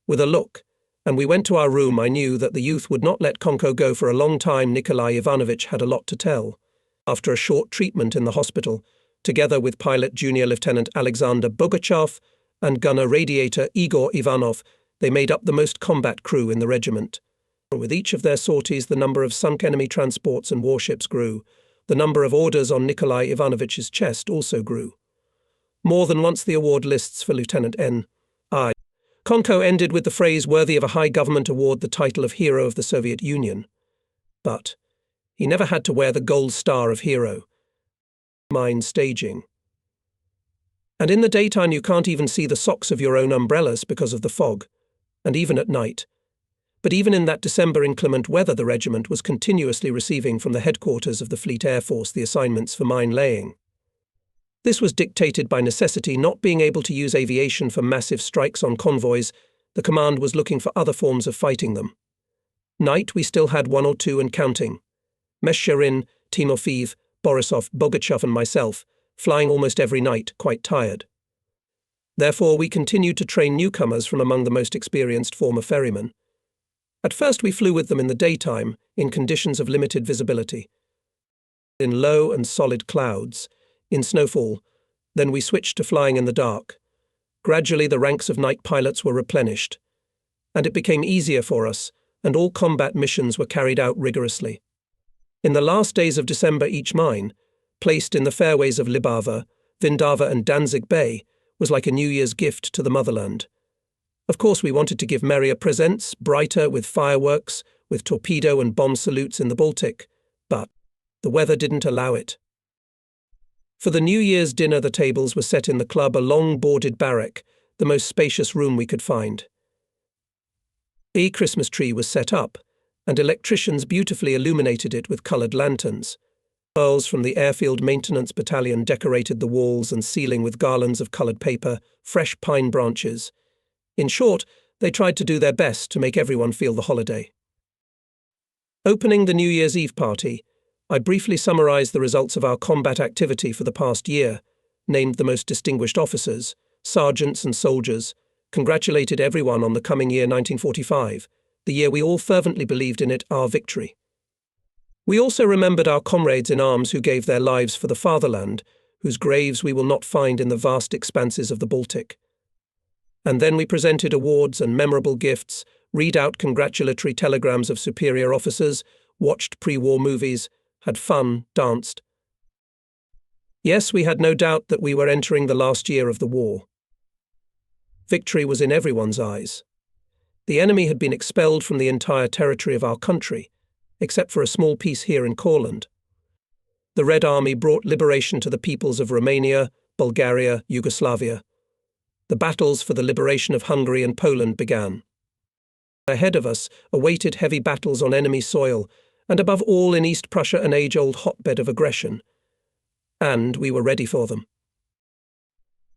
with a look, and we went to our room. I knew that the youth would not let Konko go for a long time. Nikolai Ivanovich had a lot to tell. After a short treatment in the hospital, together with pilot Junior Lieutenant Alexander Bogachev and gunner radiator Igor Ivanov, they made up the most combat crew in the regiment. With each of their sorties, the number of sunk enemy transports and warships grew. The number of orders on Nikolai Ivanovich's chest also grew. More than once the award lists for Lieutenant N.I. Konko ended with the phrase worthy of a high government award, the title of Hero of the Soviet Union. But he never had to wear the gold star of hero. Mine staging. And in the daytime you can't even see the socks of your own umbrellas because of the fog, and even at night. But even in that December inclement weather, the regiment was continuously receiving from the headquarters of the Fleet Air Force the assignments for mine laying. This was dictated by necessity. Not being able to use aviation for massive strikes on convoys, the command was looking for other forms of fighting them. Night we still had 1 or 2 and counting. Meshcherin, Timofeev, Borisov, Bogachev and myself, flying almost every night, quite tired. Therefore we continued to train newcomers from among the most experienced former ferrymen. At first we flew with them in the daytime, in conditions of limited visibility. In low and solid clouds, in snowfall, then we switched to flying in the dark. Gradually the ranks of night pilots were replenished, and it became easier for us, and all combat missions were carried out rigorously. In the last days of December, each mine, placed in the fairways of Libava, Vindava and Danzig Bay, was like a New Year's gift to the motherland. Of course we wanted to give merrier presents, brighter, with fireworks, with torpedo and bomb salutes in the Baltic, but the weather didn't allow it. For the New Year's dinner the tables were set in the club, a long boarded barrack, the most spacious room we could find. A Christmas tree was set up, and electricians beautifully illuminated it with coloured lanterns. Girls from the Airfield Maintenance Battalion decorated the walls and ceiling with garlands of coloured paper, fresh pine branches. In short, they tried to do their best to make everyone feel the holiday. Opening the New Year's Eve party, I briefly summarised the results of our combat activity for the past year, named the most distinguished officers, sergeants and soldiers, congratulated everyone on the coming year 1945, the year we all fervently believed in it, our victory. We also remembered our comrades in arms who gave their lives for the fatherland, whose graves we will not find in the vast expanses of the Baltic. And then we presented awards and memorable gifts, read out congratulatory telegrams of superior officers, watched pre-war movies, had fun, danced. Yes, we had no doubt that we were entering the last year of the war. Victory was in everyone's eyes. The enemy had been expelled from the entire territory of our country, except for a small piece here in Courland. The Red Army brought liberation to the peoples of Romania, Bulgaria, Yugoslavia. The battles for the liberation of Hungary and Poland began. Ahead of us awaited heavy battles on enemy soil, and above all in East Prussia, an age-old hotbed of aggression. And we were ready for them.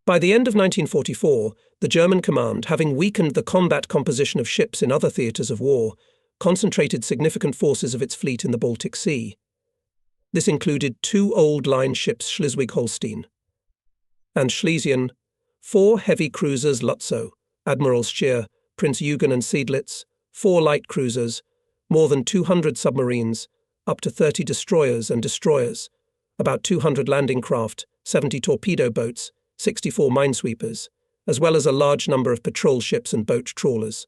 By the end of 1944, the German command, having weakened the combat composition of ships in other theatres of war, concentrated significant forces of its fleet in the Baltic Sea. This included 2 old line ships Schleswig-Holstein and Schlesien, 4 heavy cruisers Lutzow, Admiral Scheer, Prince Eugen and Seydlitz, 4 light cruisers, more than 200 submarines, up to 30 destroyers and destroyers, about 200 landing craft, 70 torpedo boats, 64 minesweepers, as well as a large number of patrol ships and boat trawlers.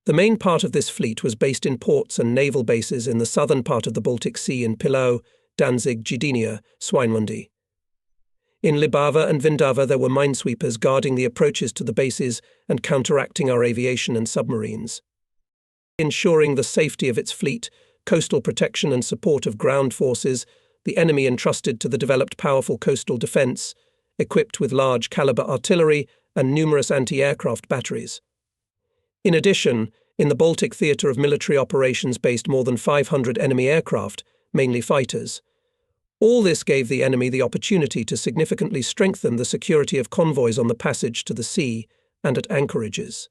The main part of this fleet was based in ports and naval bases in the southern part of the Baltic Sea in Pillau, Danzig, Gdynia, Swinemundy. In Libava and Vindava there were minesweepers guarding the approaches to the bases and counteracting our aviation and submarines. Ensuring the safety of its fleet, coastal protection and support of ground forces, the enemy entrusted to the developed powerful coastal defence, equipped with large-caliber artillery and numerous anti-aircraft batteries. In addition, in the Baltic theatre of military operations based more than 500 enemy aircraft, mainly fighters. All this gave the enemy the opportunity to significantly strengthen the security of convoys on the passage to the sea and at anchorages.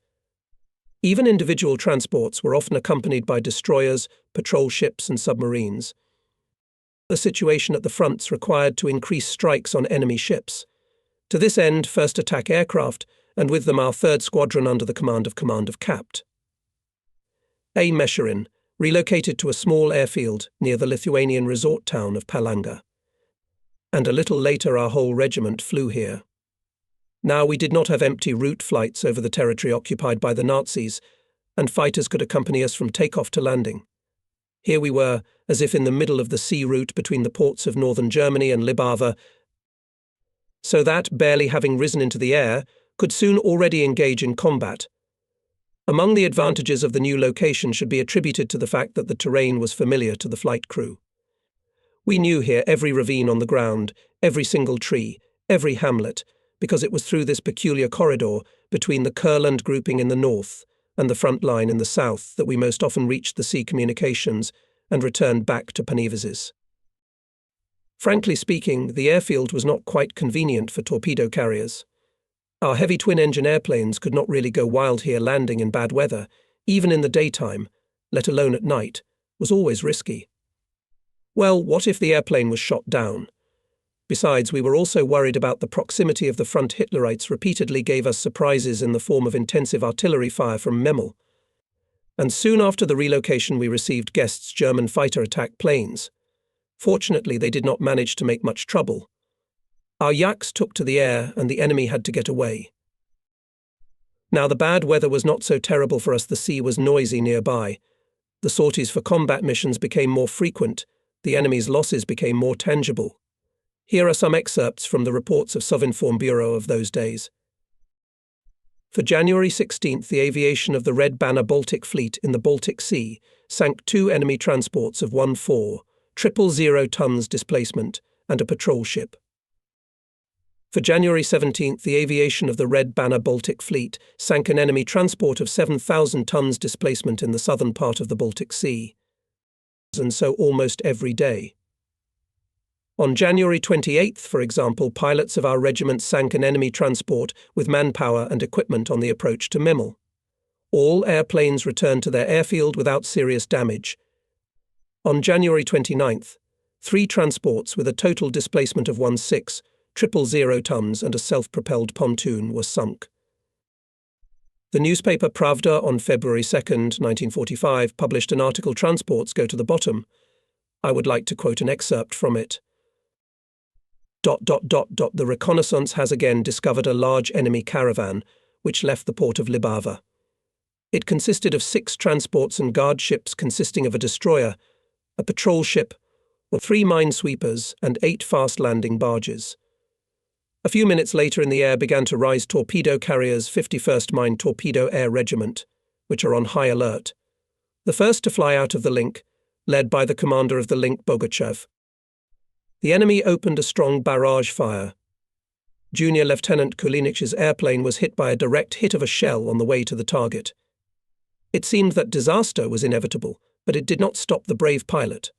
Even individual transports were often accompanied by destroyers, patrol ships and submarines. The situation at the fronts required to increase strikes on enemy ships. To this end, first attack aircraft, and with them our 3rd Squadron under the command of Capt. A. Mesherin, relocated to a small airfield near the Lithuanian resort town of Palanga. And a little later our whole regiment flew here. Now we did not have empty route flights over the territory occupied by the Nazis, and fighters could accompany us from takeoff to landing. Here we were, as if in the middle of the sea route between the ports of northern Germany and Libava, so that, barely having risen into the air, could soon already engage in combat. Among the advantages of the new location should be attributed to the fact that the terrain was familiar to the flight crew. We knew here every ravine on the ground, every single tree, every hamlet, because it was through this peculiar corridor between the Kurland grouping in the north and the front line in the south that we most often reached the sea communications and returned back to Panevėžys. Frankly speaking, the airfield was not quite convenient for torpedo carriers. Our heavy twin-engine airplanes could not really go wild here. Landing in bad weather, even in the daytime, let alone at night, was always risky. Well, what if the airplane was shot down? Besides, we were also worried about the proximity of the front. Hitlerites repeatedly gave us surprises in the form of intensive artillery fire from Memel. And soon after the relocation we received Guest's German fighter attack planes. Fortunately, they did not manage to make much trouble. Our yaks took to the air and the enemy had to get away. Now the bad weather was not so terrible for us. The sea was noisy nearby. The sorties for combat missions became more frequent. The enemy's losses became more tangible. Here are some excerpts from the reports of Sovinform Bureau of those days. For January 16th, the aviation of the Red Banner Baltic Fleet in the Baltic Sea sank 2 enemy transports of 1,400 tons displacement and a patrol ship. For January 17th, the aviation of the Red Banner Baltic Fleet sank an enemy transport of 7,000 tons displacement in the southern part of the Baltic Sea. And so almost every day. On January 28th, for example, pilots of our regiment sank an enemy transport with manpower and equipment on the approach to Memel. All airplanes returned to their airfield without serious damage. On January 29th, 3 transports with a total displacement of 16,000 tons and a self-propelled pontoon were sunk. The newspaper Pravda on February 2, 1945, published an article, "Transports Go to the Bottom." I would like to quote an excerpt from it. The reconnaissance has again discovered a large enemy caravan, which left the port of Libava. It consisted of 6 transports and guard ships consisting of a destroyer, a patrol ship, 3 minesweepers, and 8 fast-landing barges. A few minutes later in the air began to rise torpedo carriers 51st Mine Torpedo Air Regiment, which are on high alert. The first to fly out of the link, led by the commander of the link, Bogachev. The enemy opened a strong barrage fire. Junior Lieutenant Kulinich's airplane was hit by a direct hit of a shell on the way to the target. It seemed that disaster was inevitable, but it did not stop the brave pilot.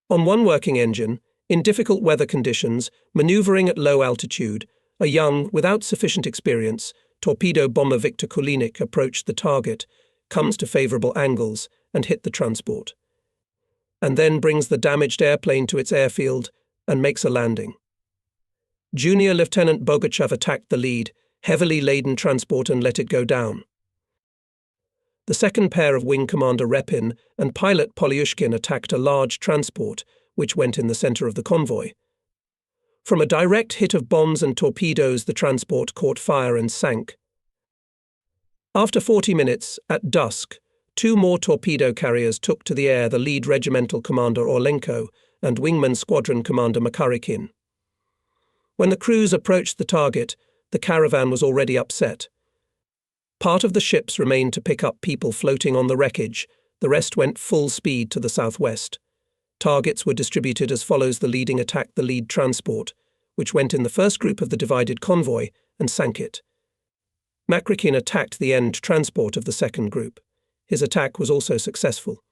On one working engine, in difficult weather conditions, maneuvering at low altitude, a young, without sufficient experience, torpedo bomber Victor Kulinich approached the target, comes to favorable angles, and hit the transport. and then brings the damaged airplane to its airfield and makes a landing. Junior Lieutenant Bogachev attacked the lead, heavily laden transport and let it go down. The second pair of Wing Commander Repin and pilot Polyushkin attacked a large transport, which went in the center of the convoy. From a direct hit of bombs and torpedoes, the transport caught fire and sank. After 40 minutes, at dusk, 2 more torpedo carriers took to the air the lead regimental commander Orlenko and wingman squadron commander Makarikin. When the crews approached the target, the caravan was already upset. Part of the ships remained to pick up people floating on the wreckage, the rest went full speed to the southwest. Targets were distributed as follows: the leading attacked the lead transport, which went in the first group of the divided convoy and sank it. Makarikin attacked the end transport of the second group. His attack was also successful.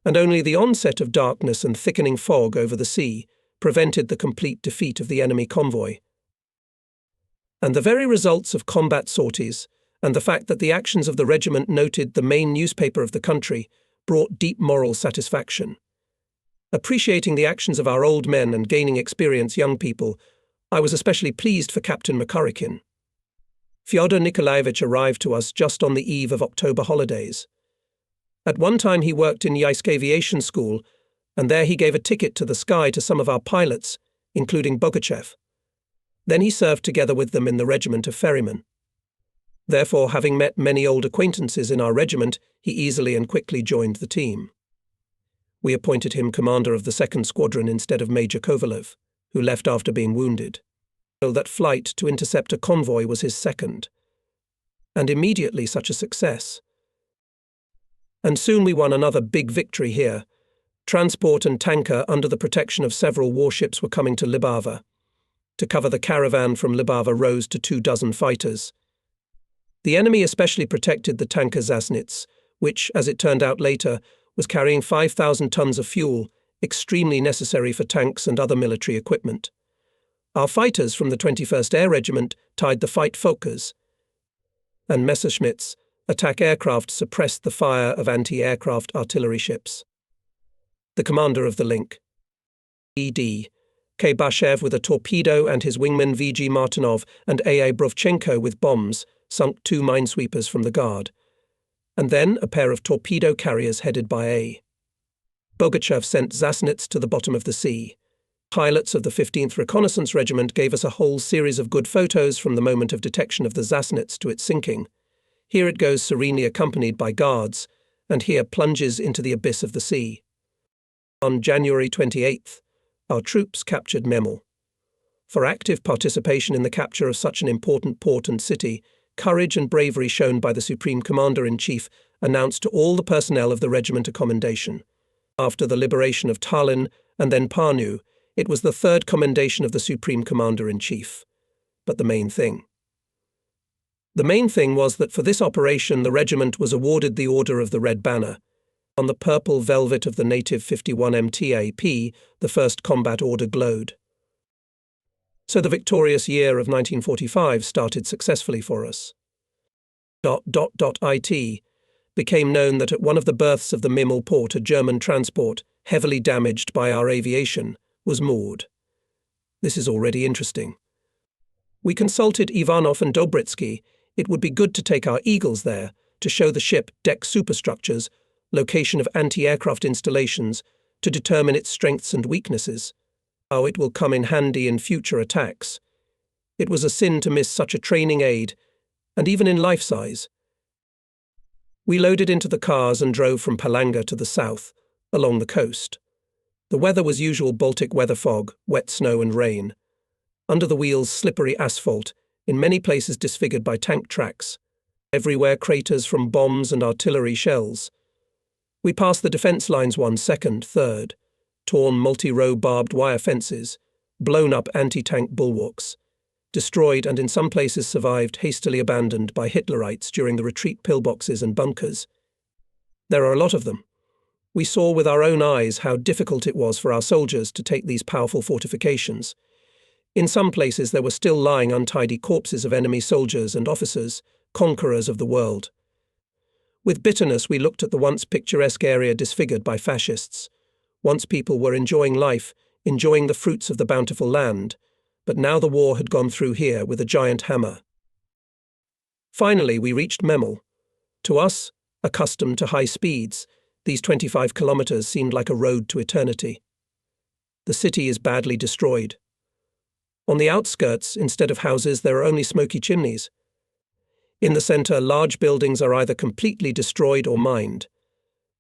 And only the onset of darkness and thickening fog over the sea prevented the complete defeat of the enemy convoy. And the very results of combat sorties, and the fact that the actions of the regiment noted the main newspaper of the country, brought deep moral satisfaction. Appreciating the actions of our old men and gaining experience young people, I was especially pleased for Captain Makarikin. Fyodor Nikolaevich arrived to us just on the eve of October holidays. At one time he worked in Yeisk Aviation School, and there he gave a ticket to the sky to some of our pilots, including Bogachev. Then he served together with them in the regiment of ferrymen. Therefore, having met many old acquaintances in our regiment, he easily and quickly joined the team. We appointed him commander of the 2nd Squadron instead of Major Kovalov, who left after being wounded. So that flight to intercept a convoy was his second, and immediately such a success. And soon we won another big victory here. Transport and tanker under the protection of several warships were coming to Libava. To cover the caravan from Libava rose to 24 fighters. The enemy especially protected the tanker Zasnitz, which, as it turned out later, was carrying 5,000 tons of fuel, extremely necessary for tanks and other military equipment. Our fighters from the 21st Air Regiment tied the fight Fokkers, and Messerschmitts, attack aircraft, suppressed the fire of anti-aircraft artillery ships. The commander of the link, E.D. K. Bashev with a torpedo and his wingman V.G. Martinov and A.A. Brovchenko with bombs, sunk 2 minesweepers from the guard, and then a pair of torpedo carriers headed by A. Bogachev sent Zasnitz to the bottom of the sea. Pilots of the 15th Reconnaissance Regiment gave us a whole series of good photos from the moment of detection of the Zasnitz to its sinking. Here it goes serenely accompanied by guards, and here plunges into the abyss of the sea. On January 28th, our troops captured Memel. For active participation in the capture of such an important port and city, courage and bravery shown by the Supreme Commander-in-Chief announced to all the personnel of the regiment a commendation. After the liberation of Tallinn and then Pärnu, it was the 3rd commendation of the Supreme Commander-in-Chief. But the main thing was that for this operation the regiment was awarded the Order of the Red Banner. On the purple velvet of the native 51 MTAP, the first combat order glowed. So the victorious year of 1945 started successfully for us. It became known that at one of the berths of the Memel port a German transport, heavily damaged by our aviation, was moored. This is already interesting. We consulted Ivanov and Dobritsky. It would be good to take our Eagles there to show the ship deck superstructures, location of anti-aircraft installations, to determine its strengths and weaknesses. How it will come in handy in future attacks. It was a sin to miss such a training aid, and even in life size. We loaded into the cars and drove from Palanga to the south, along the coast. The weather was usual Baltic weather fog, wet snow and rain. Under the wheels slippery asphalt, in many places disfigured by tank tracks. Everywhere craters from bombs and artillery shells. We passed the defence lines 1, 2nd, 3rd, torn multi-row barbed wire fences, blown up anti-tank bulwarks, destroyed and in some places survived hastily abandoned by Hitlerites during the retreat pillboxes and bunkers. There are a lot of them. We saw with our own eyes how difficult it was for our soldiers to take these powerful fortifications. In some places there were still lying untidy corpses of enemy soldiers and officers, conquerors of the world. With bitterness, we looked at the once picturesque area disfigured by fascists. Once people were enjoying life, enjoying the fruits of the bountiful land, but now the war had gone through here with a giant hammer. Finally, we reached Memel. To us, accustomed to high speeds, these 25 kilometers seemed like a road to eternity. The city is badly destroyed. On the outskirts, instead of houses, there are only smoky chimneys. In the center, large buildings are either completely destroyed or mined.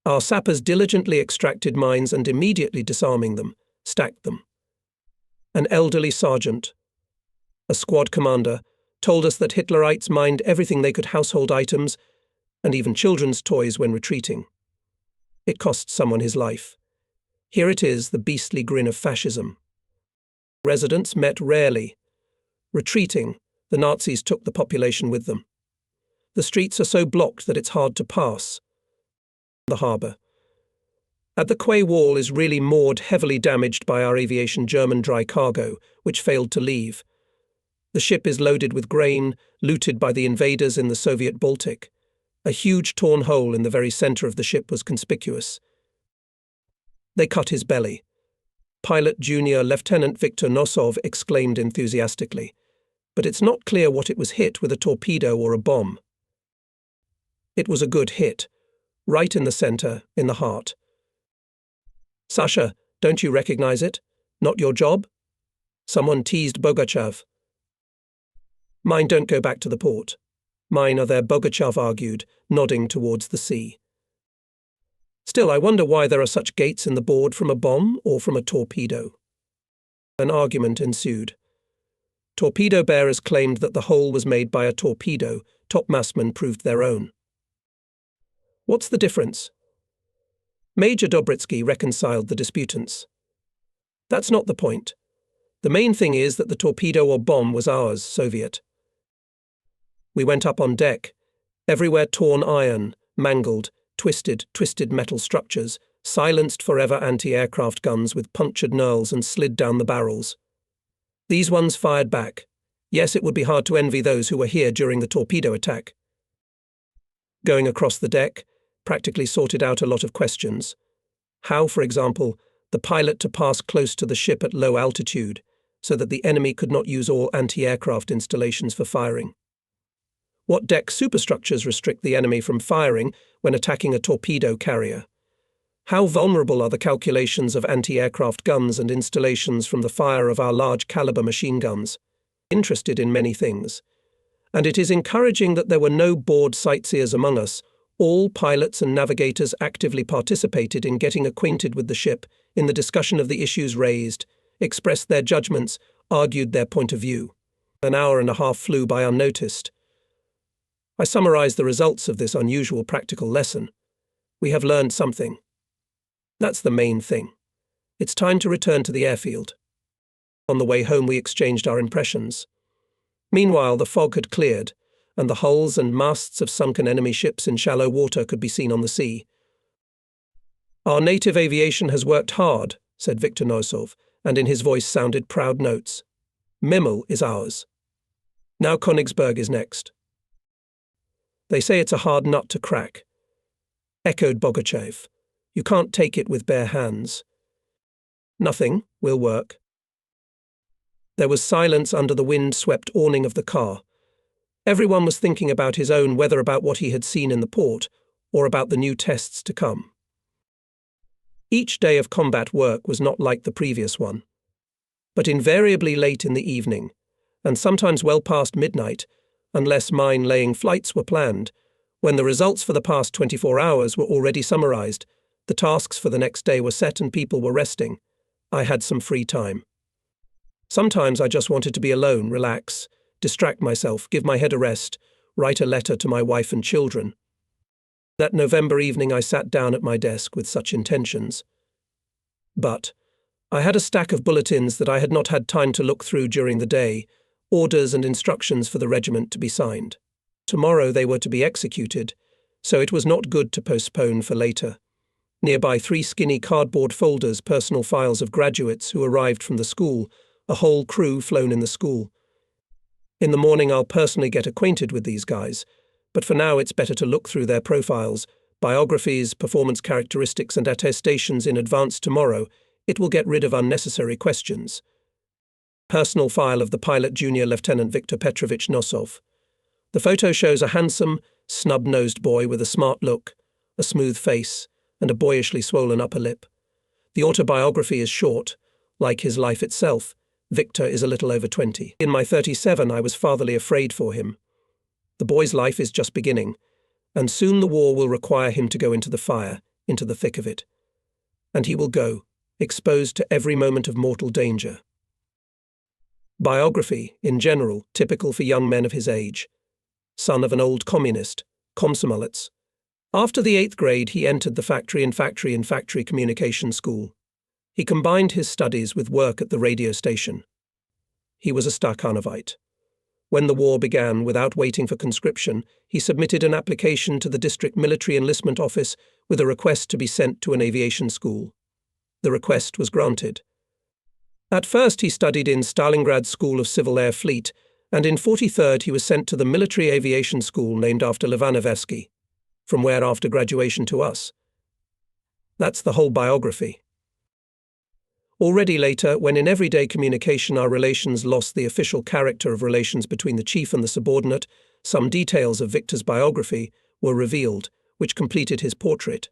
Our sappers diligently extracted mines and immediately disarming them, stacked them. An elderly sergeant, a squad commander, told us that Hitlerites mined everything they could, household items, and even children's toys when retreating. It cost someone his life. Here it is, the beastly grin of fascism. Residents met rarely. Retreating, the Nazis took the population with them. The streets are so blocked that it's hard to pass. The harbour. At the quay wall is really moored, heavily damaged by our aviation German dry cargo, which failed to leave. The ship is loaded with grain, looted by the invaders in the Soviet Baltic. A huge torn hole in the very centre of the ship was conspicuous. They cut his belly. Pilot Junior Lieutenant Victor Nosov exclaimed enthusiastically, but it's not clear what it was hit with, a torpedo or a bomb. It was a good hit, right in the centre, in the heart. Sasha, don't you recognize it? Not your job? Someone teased Bogachev. Mine don't go back to the port. Mine are there, Bogachev argued, nodding towards the sea. Still, I wonder why there are such gates in the board, from a bomb or from a torpedo. An argument ensued. Torpedo bearers claimed that the hole was made by a torpedo. Topmastmen proved their own. What's the difference? Major Dobritsky reconciled the disputants. That's not the point. The main thing is that the torpedo or bomb was ours, Soviet. We went up on deck. Everywhere torn iron, mangled, twisted metal structures, silenced forever anti-aircraft guns with punctured knurls and slid down the barrels. These ones fired back. Yes, it would be hard to envy those who were here during the torpedo attack. Going across the deck practically sorted out a lot of questions. How, for example, the pilot to pass close to the ship at low altitude so that the enemy could not use all anti-aircraft installations for firing. What deck superstructures restrict the enemy from firing when attacking a torpedo carrier? How vulnerable are the calculations of anti-aircraft guns and installations from the fire of our large-caliber machine guns? Interested in many things. And it is encouraging that there were no bored sightseers among us. All pilots and navigators actively participated in getting acquainted with the ship, in the discussion of the issues raised, expressed their judgments, argued their point of view. An hour and a half flew by unnoticed. I summarized the results of this unusual practical lesson. We have learned something. That's the main thing. It's time to return to the airfield. On the way home we exchanged our impressions. Meanwhile the fog had cleared, and the hulls and masts of sunken enemy ships in shallow water could be seen on the sea. Our native aviation has worked hard, said Victor Nosov, and in his voice sounded proud notes. Memel is ours. Now Königsberg is next. They say it's a hard nut to crack, echoed Bogachev. You can't take it with bare hands. Nothing will work. There was silence under the wind-swept awning of the car. Everyone was thinking about his own, whether about what he had seen in the port, or about the new tests to come. Each day of combat work was not like the previous one, but invariably late in the evening, and sometimes well past midnight, unless mine-laying flights were planned, when the results for the past 24 hours were already summarized, the tasks for the next day were set and people were resting. I had some free time. Sometimes I just wanted to be alone, relax, distract myself, give my head a rest, write a letter to my wife and children. That November evening I sat down at my desk with such intentions. But I had a stack of bulletins that I had not had time to look through during the day, orders and instructions for the regiment to be signed. Tomorrow they were to be executed, so it was not good to postpone for later. Nearby 3 skinny cardboard folders, personal files of graduates who arrived from the school, a whole crew flown in the school. In the morning I'll personally get acquainted with these guys, but for now it's better to look through their profiles, biographies, performance characteristics and attestations in advance tomorrow. It will get rid of unnecessary questions. Personal file of the pilot Junior Lieutenant Viktor Petrovich Nosov. The photo shows a handsome, snub-nosed boy with a smart look, a smooth face, and a boyishly swollen upper lip. The autobiography is short. Like his life itself, Viktor is a little over 20. In my 37, I was fatherly afraid for him. The boy's life is just beginning, and soon the war will require him to go into the fire, into the thick of it. And he will go, exposed to every moment of mortal danger. Biography, in general, typical for young men of his age. Son of an old communist, Komsomolets. After the 8th grade, he entered the factory communication school. He combined his studies with work at the radio station. He was a Stakhanovite. When the war began, without waiting for conscription, he submitted an application to the district military enlistment office with a request to be sent to an aviation school. The request was granted. At first he studied in Stalingrad's School of Civil Air Fleet, and in 43rd he was sent to the military aviation school named after Livanovsky, from where after graduation to us. That's the whole biography. Already later, when in everyday communication our relations lost the official character of relations between the chief and the subordinate, some details of Viktor's biography were revealed, which completed his portrait.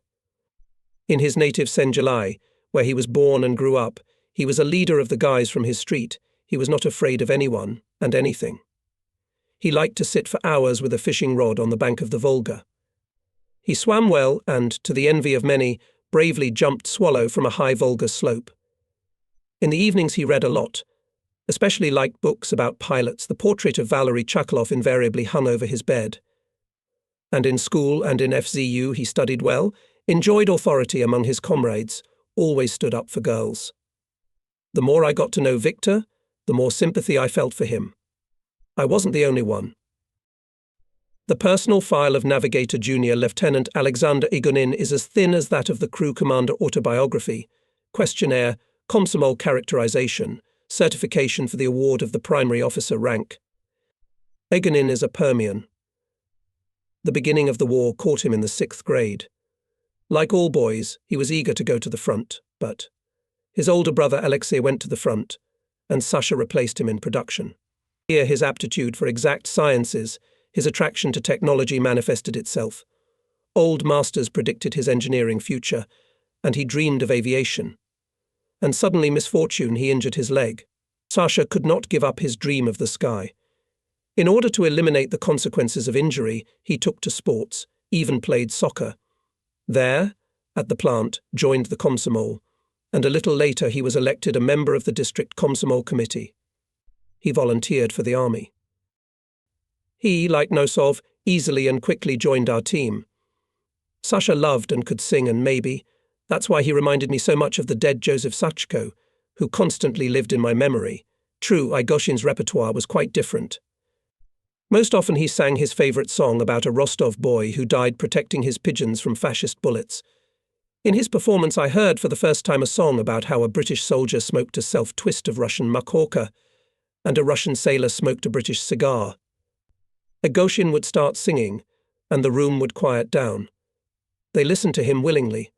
In his native Senjalai, where he was born and grew up, he was a leader of the guys from his street. He was not afraid of anyone and anything. He liked to sit for hours with a fishing rod on the bank of the Volga. He swam well and, to the envy of many, bravely jumped swallow from a high Volga slope. In the evenings he read a lot, especially liked books about pilots. The portrait of Valery Chakhalov invariably hung over his bed. And in school and in FZU he studied well, enjoyed authority among his comrades, always stood up for girls. The more I got to know Viktor, the more sympathy I felt for him. I wasn't the only one. The personal file of Navigator Junior Lieutenant Alexander Igonin is as thin as that of the crew commander autobiography. Questionnaire, Komsomol characterization, certification for the award of the primary officer rank. Igonin is a Permian. The beginning of the war caught him in the 6th grade. Like all boys, he was eager to go to the front, but his older brother Alexei went to the front, and Sasha replaced him in production. Here his aptitude for exact sciences, his attraction to technology manifested itself. Old masters predicted his engineering future, and he dreamed of aviation. And suddenly misfortune, he injured his leg. Sasha could not give up his dream of the sky. In order to eliminate the consequences of injury, he took to sports, even played soccer. There, at the plant, joined the Komsomol, and a little later he was elected a member of the district Komsomol committee. He volunteered for the army. He, like Nosov, easily and quickly joined our team. Sasha loved and could sing, and maybe that's why he reminded me so much of the dead Joseph Sachko, who constantly lived in my memory. True, Igoshin's repertoire was quite different. Most often he sang his favorite song about a Rostov boy who died protecting his pigeons from fascist bullets. In his performance I heard for the first time a song about how a British soldier smoked a self-twist of Russian makhorka, and a Russian sailor smoked a British cigar. Igoshin would start singing, and the room would quiet down. They listened to him willingly.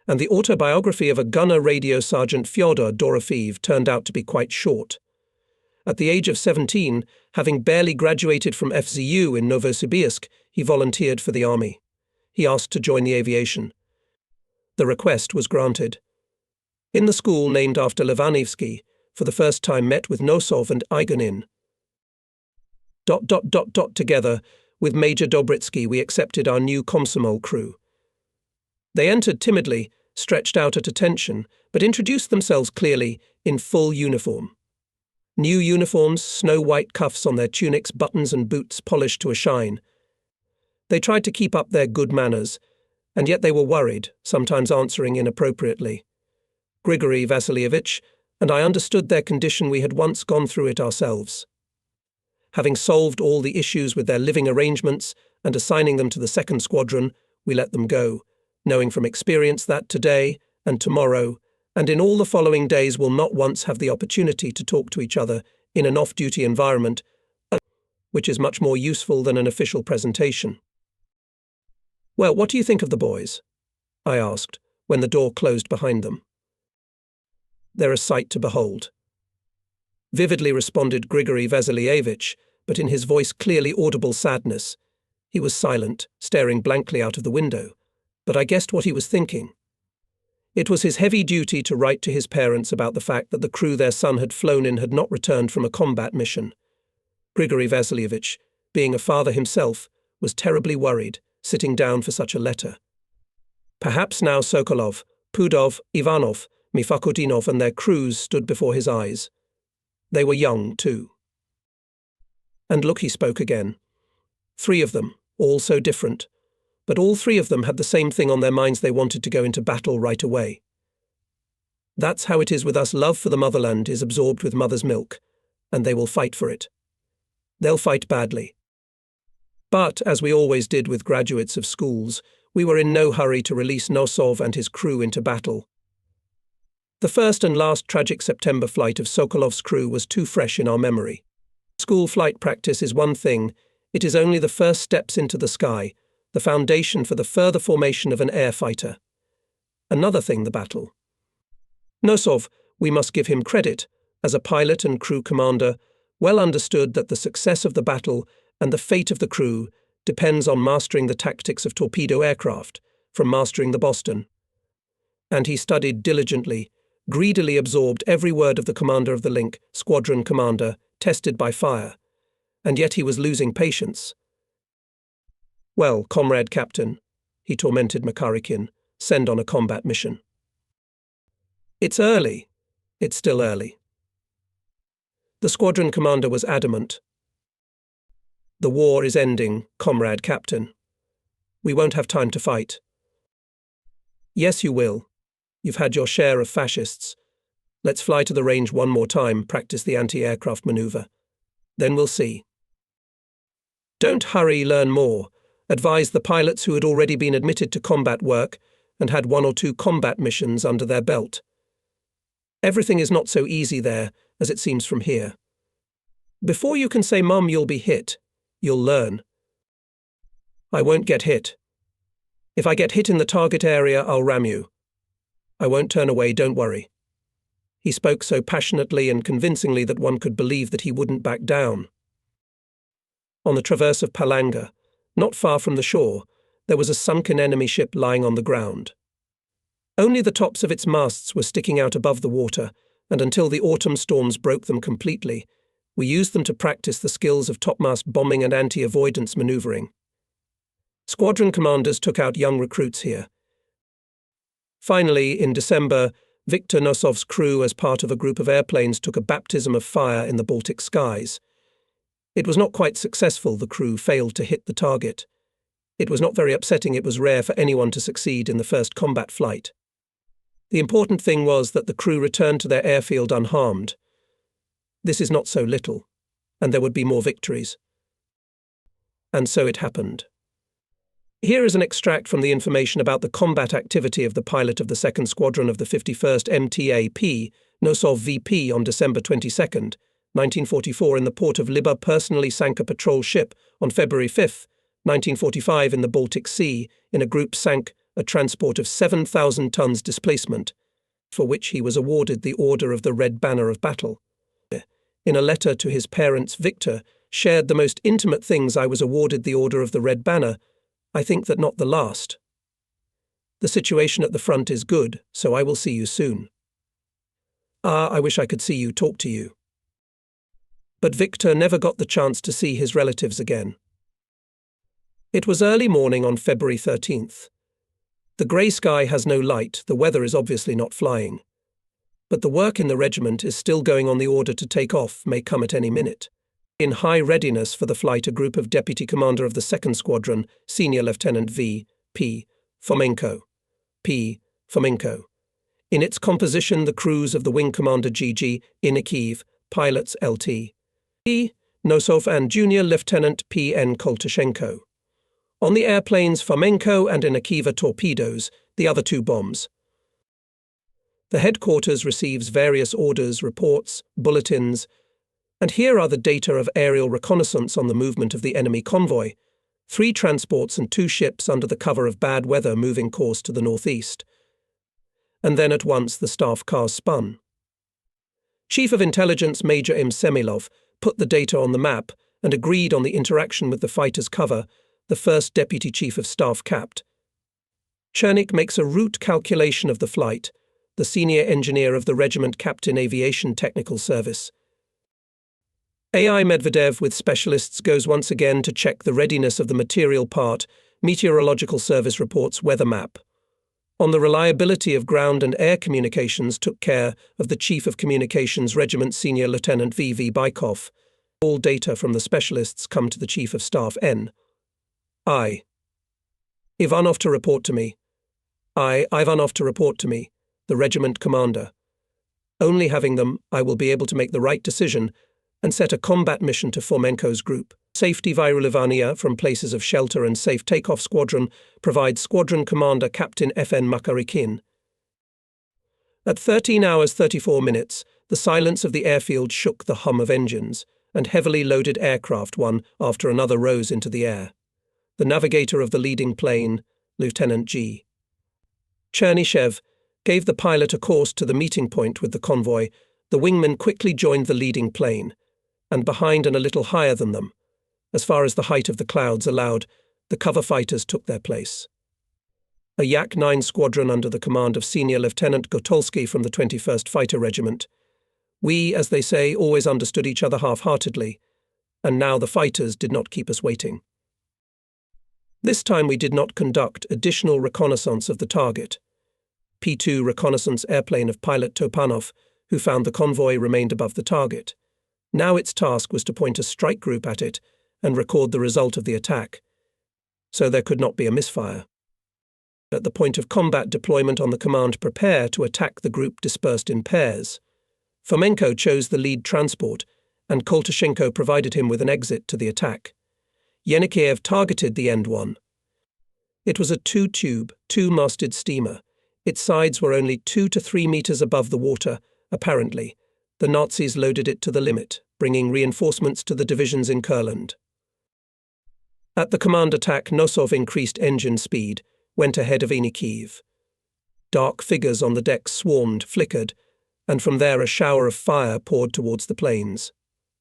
And the autobiography of a gunner radio sergeant Fyodor Dorofeev turned out to be quite short. At the age of 17, having barely graduated from FZU in Novosibirsk, he volunteered for the army. He asked to join the aviation. The request was granted. In the school named after Livanovsky, for the first time met with Nosov and Igonin. Together, with Major Dobritsky, we accepted our new Komsomol crew. They entered timidly, stretched out at attention, but introduced themselves clearly, in full uniform. New uniforms, snow-white cuffs on their tunics, buttons and boots polished to a shine. They tried to keep up their good manners, and yet they were worried, sometimes answering inappropriately. Grigory Vasilievich and I understood their condition. We had once gone through it ourselves. Having solved all the issues with their living arrangements and assigning them to the 2nd Squadron, we let them go, knowing from experience that today and tomorrow and in all the following days will not once have the opportunity to talk to each other in an off-duty environment. which is much more useful than an official presentation. "Well, what do you think of the boys?" I asked, when the door closed behind them. "They're a sight to behold," vividly responded Grigory Vasilievich, but in his voice clearly audible sadness. He was silent, staring blankly out of the window, but I guessed what he was thinking. It was his heavy duty to write to his parents about the fact that the crew their son had flown in had not returned from a combat mission. Grigory Vasilievich, being a father himself, was terribly worried, sitting down for such a letter. Perhaps now Sokolov, Pudov, Ivanov, Mifakudinov and their crews stood before his eyes. They were young, too. And look, he spoke again. 3 of them, all so different. But all 3 of them had the same thing on their minds: they wanted to go into battle right away. That's how it is with us. Love for the motherland is absorbed with mother's milk, and they will fight for it. They'll fight badly. But, as we always did with graduates of schools, we were in no hurry to release Nosov and his crew into battle. The first and last tragic September flight of Sokolov's crew was too fresh in our memory. School flight practice is one thing, it is only the first steps into the sky, the foundation for the further formation of an air fighter. Another thing, the battle. Nosov, we must give him credit, as a pilot and crew commander, well understood that the success of the battle and the fate of the crew depends on mastering the tactics of torpedo aircraft, from mastering the Boston. And he studied diligently, greedily absorbed every word of the commander of the link, squadron commander, tested by fire, and yet he was losing patience. "Well, comrade captain," he tormented Makarikin, "send on a combat mission." "It's early. It's still early." The squadron commander was adamant. "The war is ending, comrade captain. We won't have time to fight." "Yes, you will. You've had your share of fascists. Let's fly to the range one more time, practice the anti-aircraft maneuver. Then we'll see." "Don't hurry, learn more," advised the pilots who had already been admitted to combat work and had 1 or 2 combat missions under their belt. "Everything is not so easy there as it seems from here. Before you can say, 'Mum, you'll be hit,' you'll learn." "I won't get hit. If I get hit in the target area, I'll ram you. I won't turn away, don't worry." He spoke so passionately and convincingly that one could believe that he wouldn't back down. On the traverse of Palanga, not far from the shore, there was a sunken enemy ship lying on the ground. Only the tops of its masts were sticking out above the water, and until the autumn storms broke them completely, we used them to practice the skills of topmast bombing and anti-avoidance maneuvering. Squadron commanders took out young recruits here. Finally, in December, Viktor Nosov's crew, as part of a group of airplanes, took a baptism of fire in the Baltic skies. It was not quite successful. The crew failed to hit the target. It was not very upsetting. It was rare for anyone to succeed in the first combat flight. The important thing was that the crew returned to their airfield unharmed. This is not so little, and there would be more victories. And so it happened. Here is an extract from the information about the combat activity of the pilot of the 2nd Squadron of the 51st MTAP, Nosov VP, on December 22, 1944 in the port of Libava. Personally sank a patrol ship on February 5, 1945 in the Baltic Sea. In a group sank a transport of 7,000 tons displacement, for which he was awarded the Order of the Red Banner of Battle. In a letter to his parents, Victor shared the most intimate things. "I was awarded the Order of the Red Banner. I think that not the last. The situation at the front is good, so I will see you soon. I wish I could see you, talk to you." But Victor never got the chance to see his relatives again. It was early morning on February 13th. The grey sky has no light, the weather is obviously not flying. But the work in the regiment is still going on. The order to take off may come at any minute. In high readiness for the flight, a group of Deputy Commander of the 2nd Squadron, Senior Lieutenant V. P. Fomenko. In its composition, the crews of the Wing Commander G.G. Inikiv, pilots Lt. P. Nosov and Junior Lieutenant P. N. Koltashenko. On the airplanes, Fomenko and Inikiva torpedoes, the other 2 bombs. The headquarters receives various orders, reports, bulletins. And here are the data of aerial reconnaissance on the movement of the enemy convoy: 3 transports and 2 ships under the cover of bad weather moving course to the northeast. And then at once the staff cars spun. Chief of Intelligence Major M. Semilov put the data on the map and agreed on the interaction with the fighter's cover. The first Deputy Chief of Staff Capt. Chernik makes a route calculation of the flight, the senior engineer of the Regiment Captain Aviation Technical Service. AI Medvedev with specialists goes once again to check the readiness of the material part. Meteorological Service reports weather map. On the reliability of ground and air communications took care of the Chief of Communications Regiment Senior Lieutenant V.V. Bykov. All data from the specialists come to the Chief of Staff N. I. Ivanov to report to me. Ivanov to report to me, the regiment commander. Only having them, I will be able to make the right decision and set a combat mission to Fomenko's group. Safety via Lithuania from places of shelter and safe takeoff squadron provides Squadron Commander Captain F.N. Makarikin. At 13 hours 34 minutes, the silence of the airfield shook the hum of engines, and heavily loaded aircraft one after another rose into the air. The navigator of the leading plane, Lieutenant G. Chernishev, gave the pilot a course to the meeting point with the convoy. The wingman quickly joined the leading plane, and behind and a little higher than them, as far as the height of the clouds allowed, the cover fighters took their place. A Yak-9 squadron under the command of Senior Lieutenant Gotolsky from the 21st Fighter Regiment. We, as they say, always understood each other half-heartedly, and now the fighters did not keep us waiting. This time we did not conduct additional reconnaissance of the target. P-2 reconnaissance airplane of pilot Topanov, who found the convoy, remained above the target. Now its task was to point a strike group at it and record the result of the attack, so there could not be a misfire. At the point of combat deployment on the command prepare to attack, the group dispersed in pairs. Fomenko chose the lead transport, and Koltashenko provided him with an exit to the attack. Yenikiev targeted the end one. It was a 2-tube, 2-masted steamer. Its sides were only 2 to 3 meters above the water, apparently. The Nazis loaded it to the limit, bringing reinforcements to the divisions in Kurland. At the command attack, Nosov increased engine speed, went ahead of Inikiev. Dark figures on the decks swarmed, flickered, and from there a shower of fire poured towards the planes.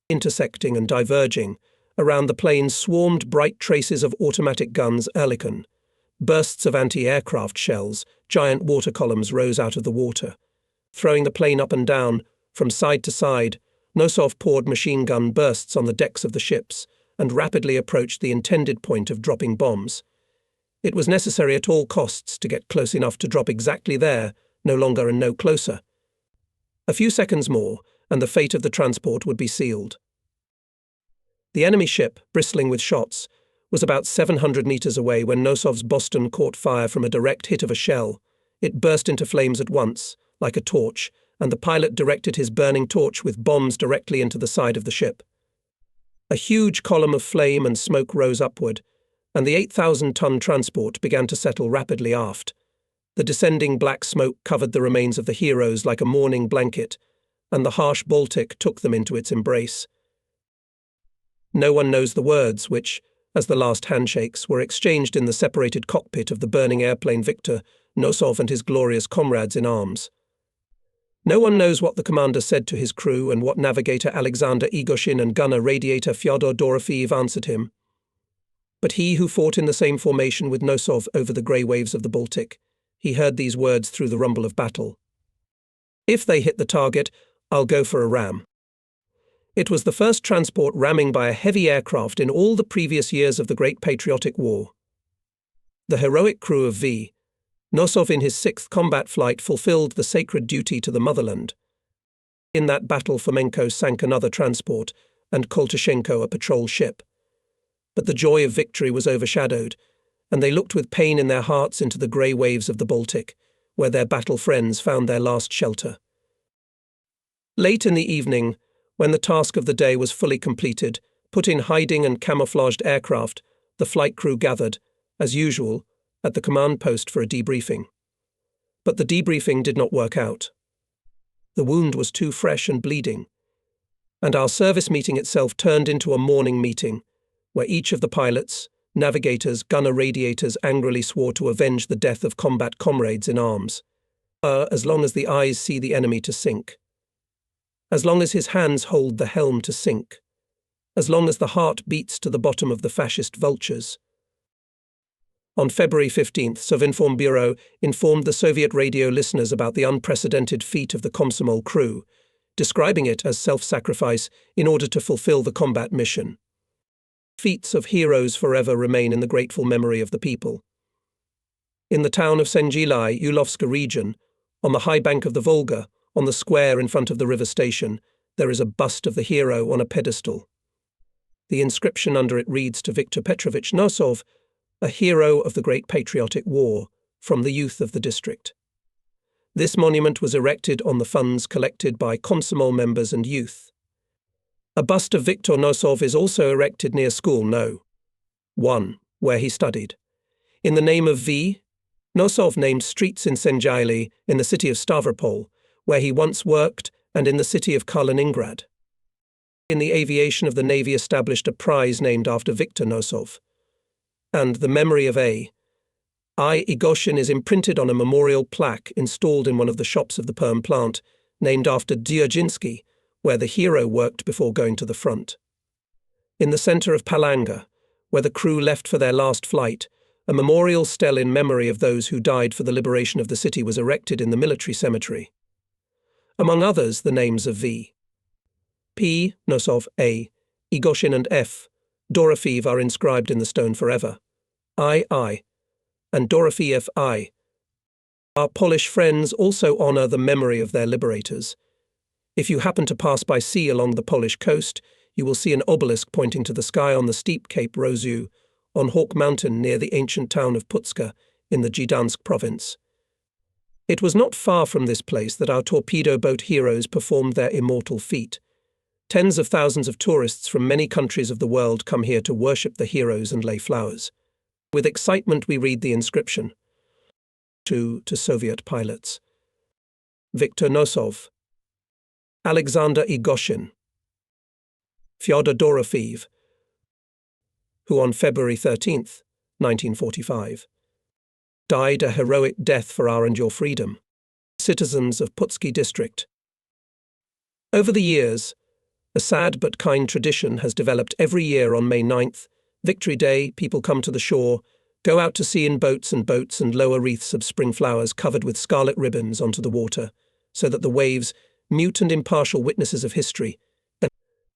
Intersecting and diverging, around the planes swarmed bright traces of automatic guns, Ehrlichen. Bursts of anti-aircraft shells, giant water columns rose out of the water. Throwing the plane up and down, from side to side, Nosov poured machine gun bursts on the decks of the ships and rapidly approached the intended point of dropping bombs. It was necessary at all costs to get close enough to drop exactly there, no longer and no closer. A few seconds more, and the fate of the transport would be sealed. The enemy ship, bristling with shots, was about 700 meters away when Nosov's Boston caught fire from a direct hit of a shell. It burst into flames at once, like a torch, and the pilot directed his burning torch with bombs directly into the side of the ship. A huge column of flame and smoke rose upward, and the 8,000-ton transport began to settle rapidly aft. The descending black smoke covered the remains of the heroes like a mourning blanket, and the harsh Baltic took them into its embrace. No one knows the words which, as the last handshakes, were exchanged in the separated cockpit of the burning airplane Victor, Nosov and his glorious comrades in arms. No one knows what the commander said to his crew and what navigator Alexander Igoshin and gunner radiator Fyodor Dorofeev answered him. But he who fought in the same formation with Nosov over the grey waves of the Baltic, he heard these words through the rumble of battle. "If they hit the target, I'll go for a ram." It was the first transport ramming by a heavy aircraft in all the previous years of the Great Patriotic War. The heroic crew of V. Nosov in his 6th combat flight fulfilled the sacred duty to the motherland. In that battle, Fomenko sank another transport and Koltashenko a patrol ship. But the joy of victory was overshadowed, and they looked with pain in their hearts into the grey waves of the Baltic, where their battle friends found their last shelter. Late in the evening, when the task of the day was fully completed, put in hiding and camouflaged aircraft, the flight crew gathered, as usual, at the command post for a debriefing. But the debriefing did not work out. The wound was too fresh and bleeding, and our service meeting itself turned into a morning meeting, where each of the pilots, navigators, gunner radiators angrily swore to avenge the death of combat comrades in arms. As long as the eyes see the enemy to sink. As long as his hands hold the helm to sink. As long as the heart beats to the bottom of the fascist vultures. On February 15th, Sovinformbureau informed the Soviet radio listeners about the unprecedented feat of the Komsomol crew, describing it as self-sacrifice in order to fulfill the combat mission. Feats of heroes forever remain in the grateful memory of the people. In the town of Sengilai, Yulovska region, on the high bank of the Volga, on the square in front of the river station, there is a bust of the hero on a pedestal. The inscription under it reads to Viktor Petrovich Nosov, a hero of the Great Patriotic War, from the youth of the district. This monument was erected on the funds collected by Komsomol members and youth. A bust of Viktor Nosov is also erected near school No. 1, where he studied. In the name of V, Nosov named streets in Senjaili, in the city of Stavropol, where he once worked, and in the city of Kaliningrad. In the aviation of the Navy established a prize named after Viktor Nosov. And the memory of I. Igoshin is imprinted on a memorial plaque installed in one of the shops of the Perm plant, named after Dzerzhinsky, where the hero worked before going to the front. In the center of Palanga, where the crew left for their last flight, a memorial stele in memory of those who died for the liberation of the city was erected in the military cemetery. Among others, the names of V. P, Nosov, A, Igoshin and F, Dorofeev are inscribed in the stone forever. I, and Dorofeev I. Our Polish friends also honor the memory of their liberators. If you happen to pass by sea along the Polish coast, you will see an obelisk pointing to the sky on the steep Cape Rozu, on Hawk Mountain near the ancient town of Putska in the Gdansk province. It was not far from this place that our torpedo boat heroes performed their immortal feat. Tens of thousands of tourists from many countries of the world come here to worship the heroes and lay flowers. With excitement we read the inscription. To Soviet pilots. Viktor Nosov. Alexander Igoshin. Fyodor Dorofeev, who on February 13th, 1945, died a heroic death for our and your freedom. Citizens of Putsky district. Over the years, a sad but kind tradition has developed every year on May 9th, Victory Day. People come to the shore, go out to sea in boats and lower wreaths of spring flowers covered with scarlet ribbons onto the water, so that the waves, mute and impartial witnesses of history,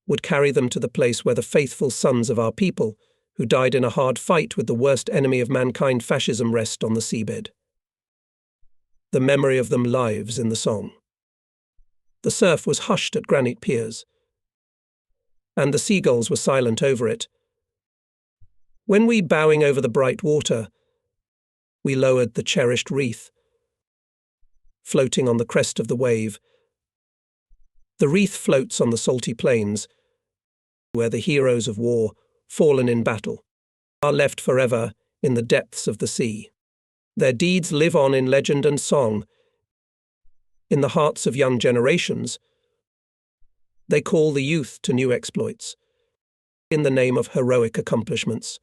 would carry them to the place where the faithful sons of our people, who died in a hard fight with the worst enemy of mankind, fascism, rest on the seabed. The memory of them lives in the song. The surf was hushed at granite piers, and the seagulls were silent over it. When we, bowing over the bright water, we lowered the cherished wreath, floating on the crest of the wave. The wreath floats on the salty plains, where the heroes of war, fallen in battle, are left forever in the depths of the sea. Their deeds live on in legend and song. In the hearts of young generations, they call the youth to new exploits, in the name of heroic accomplishments.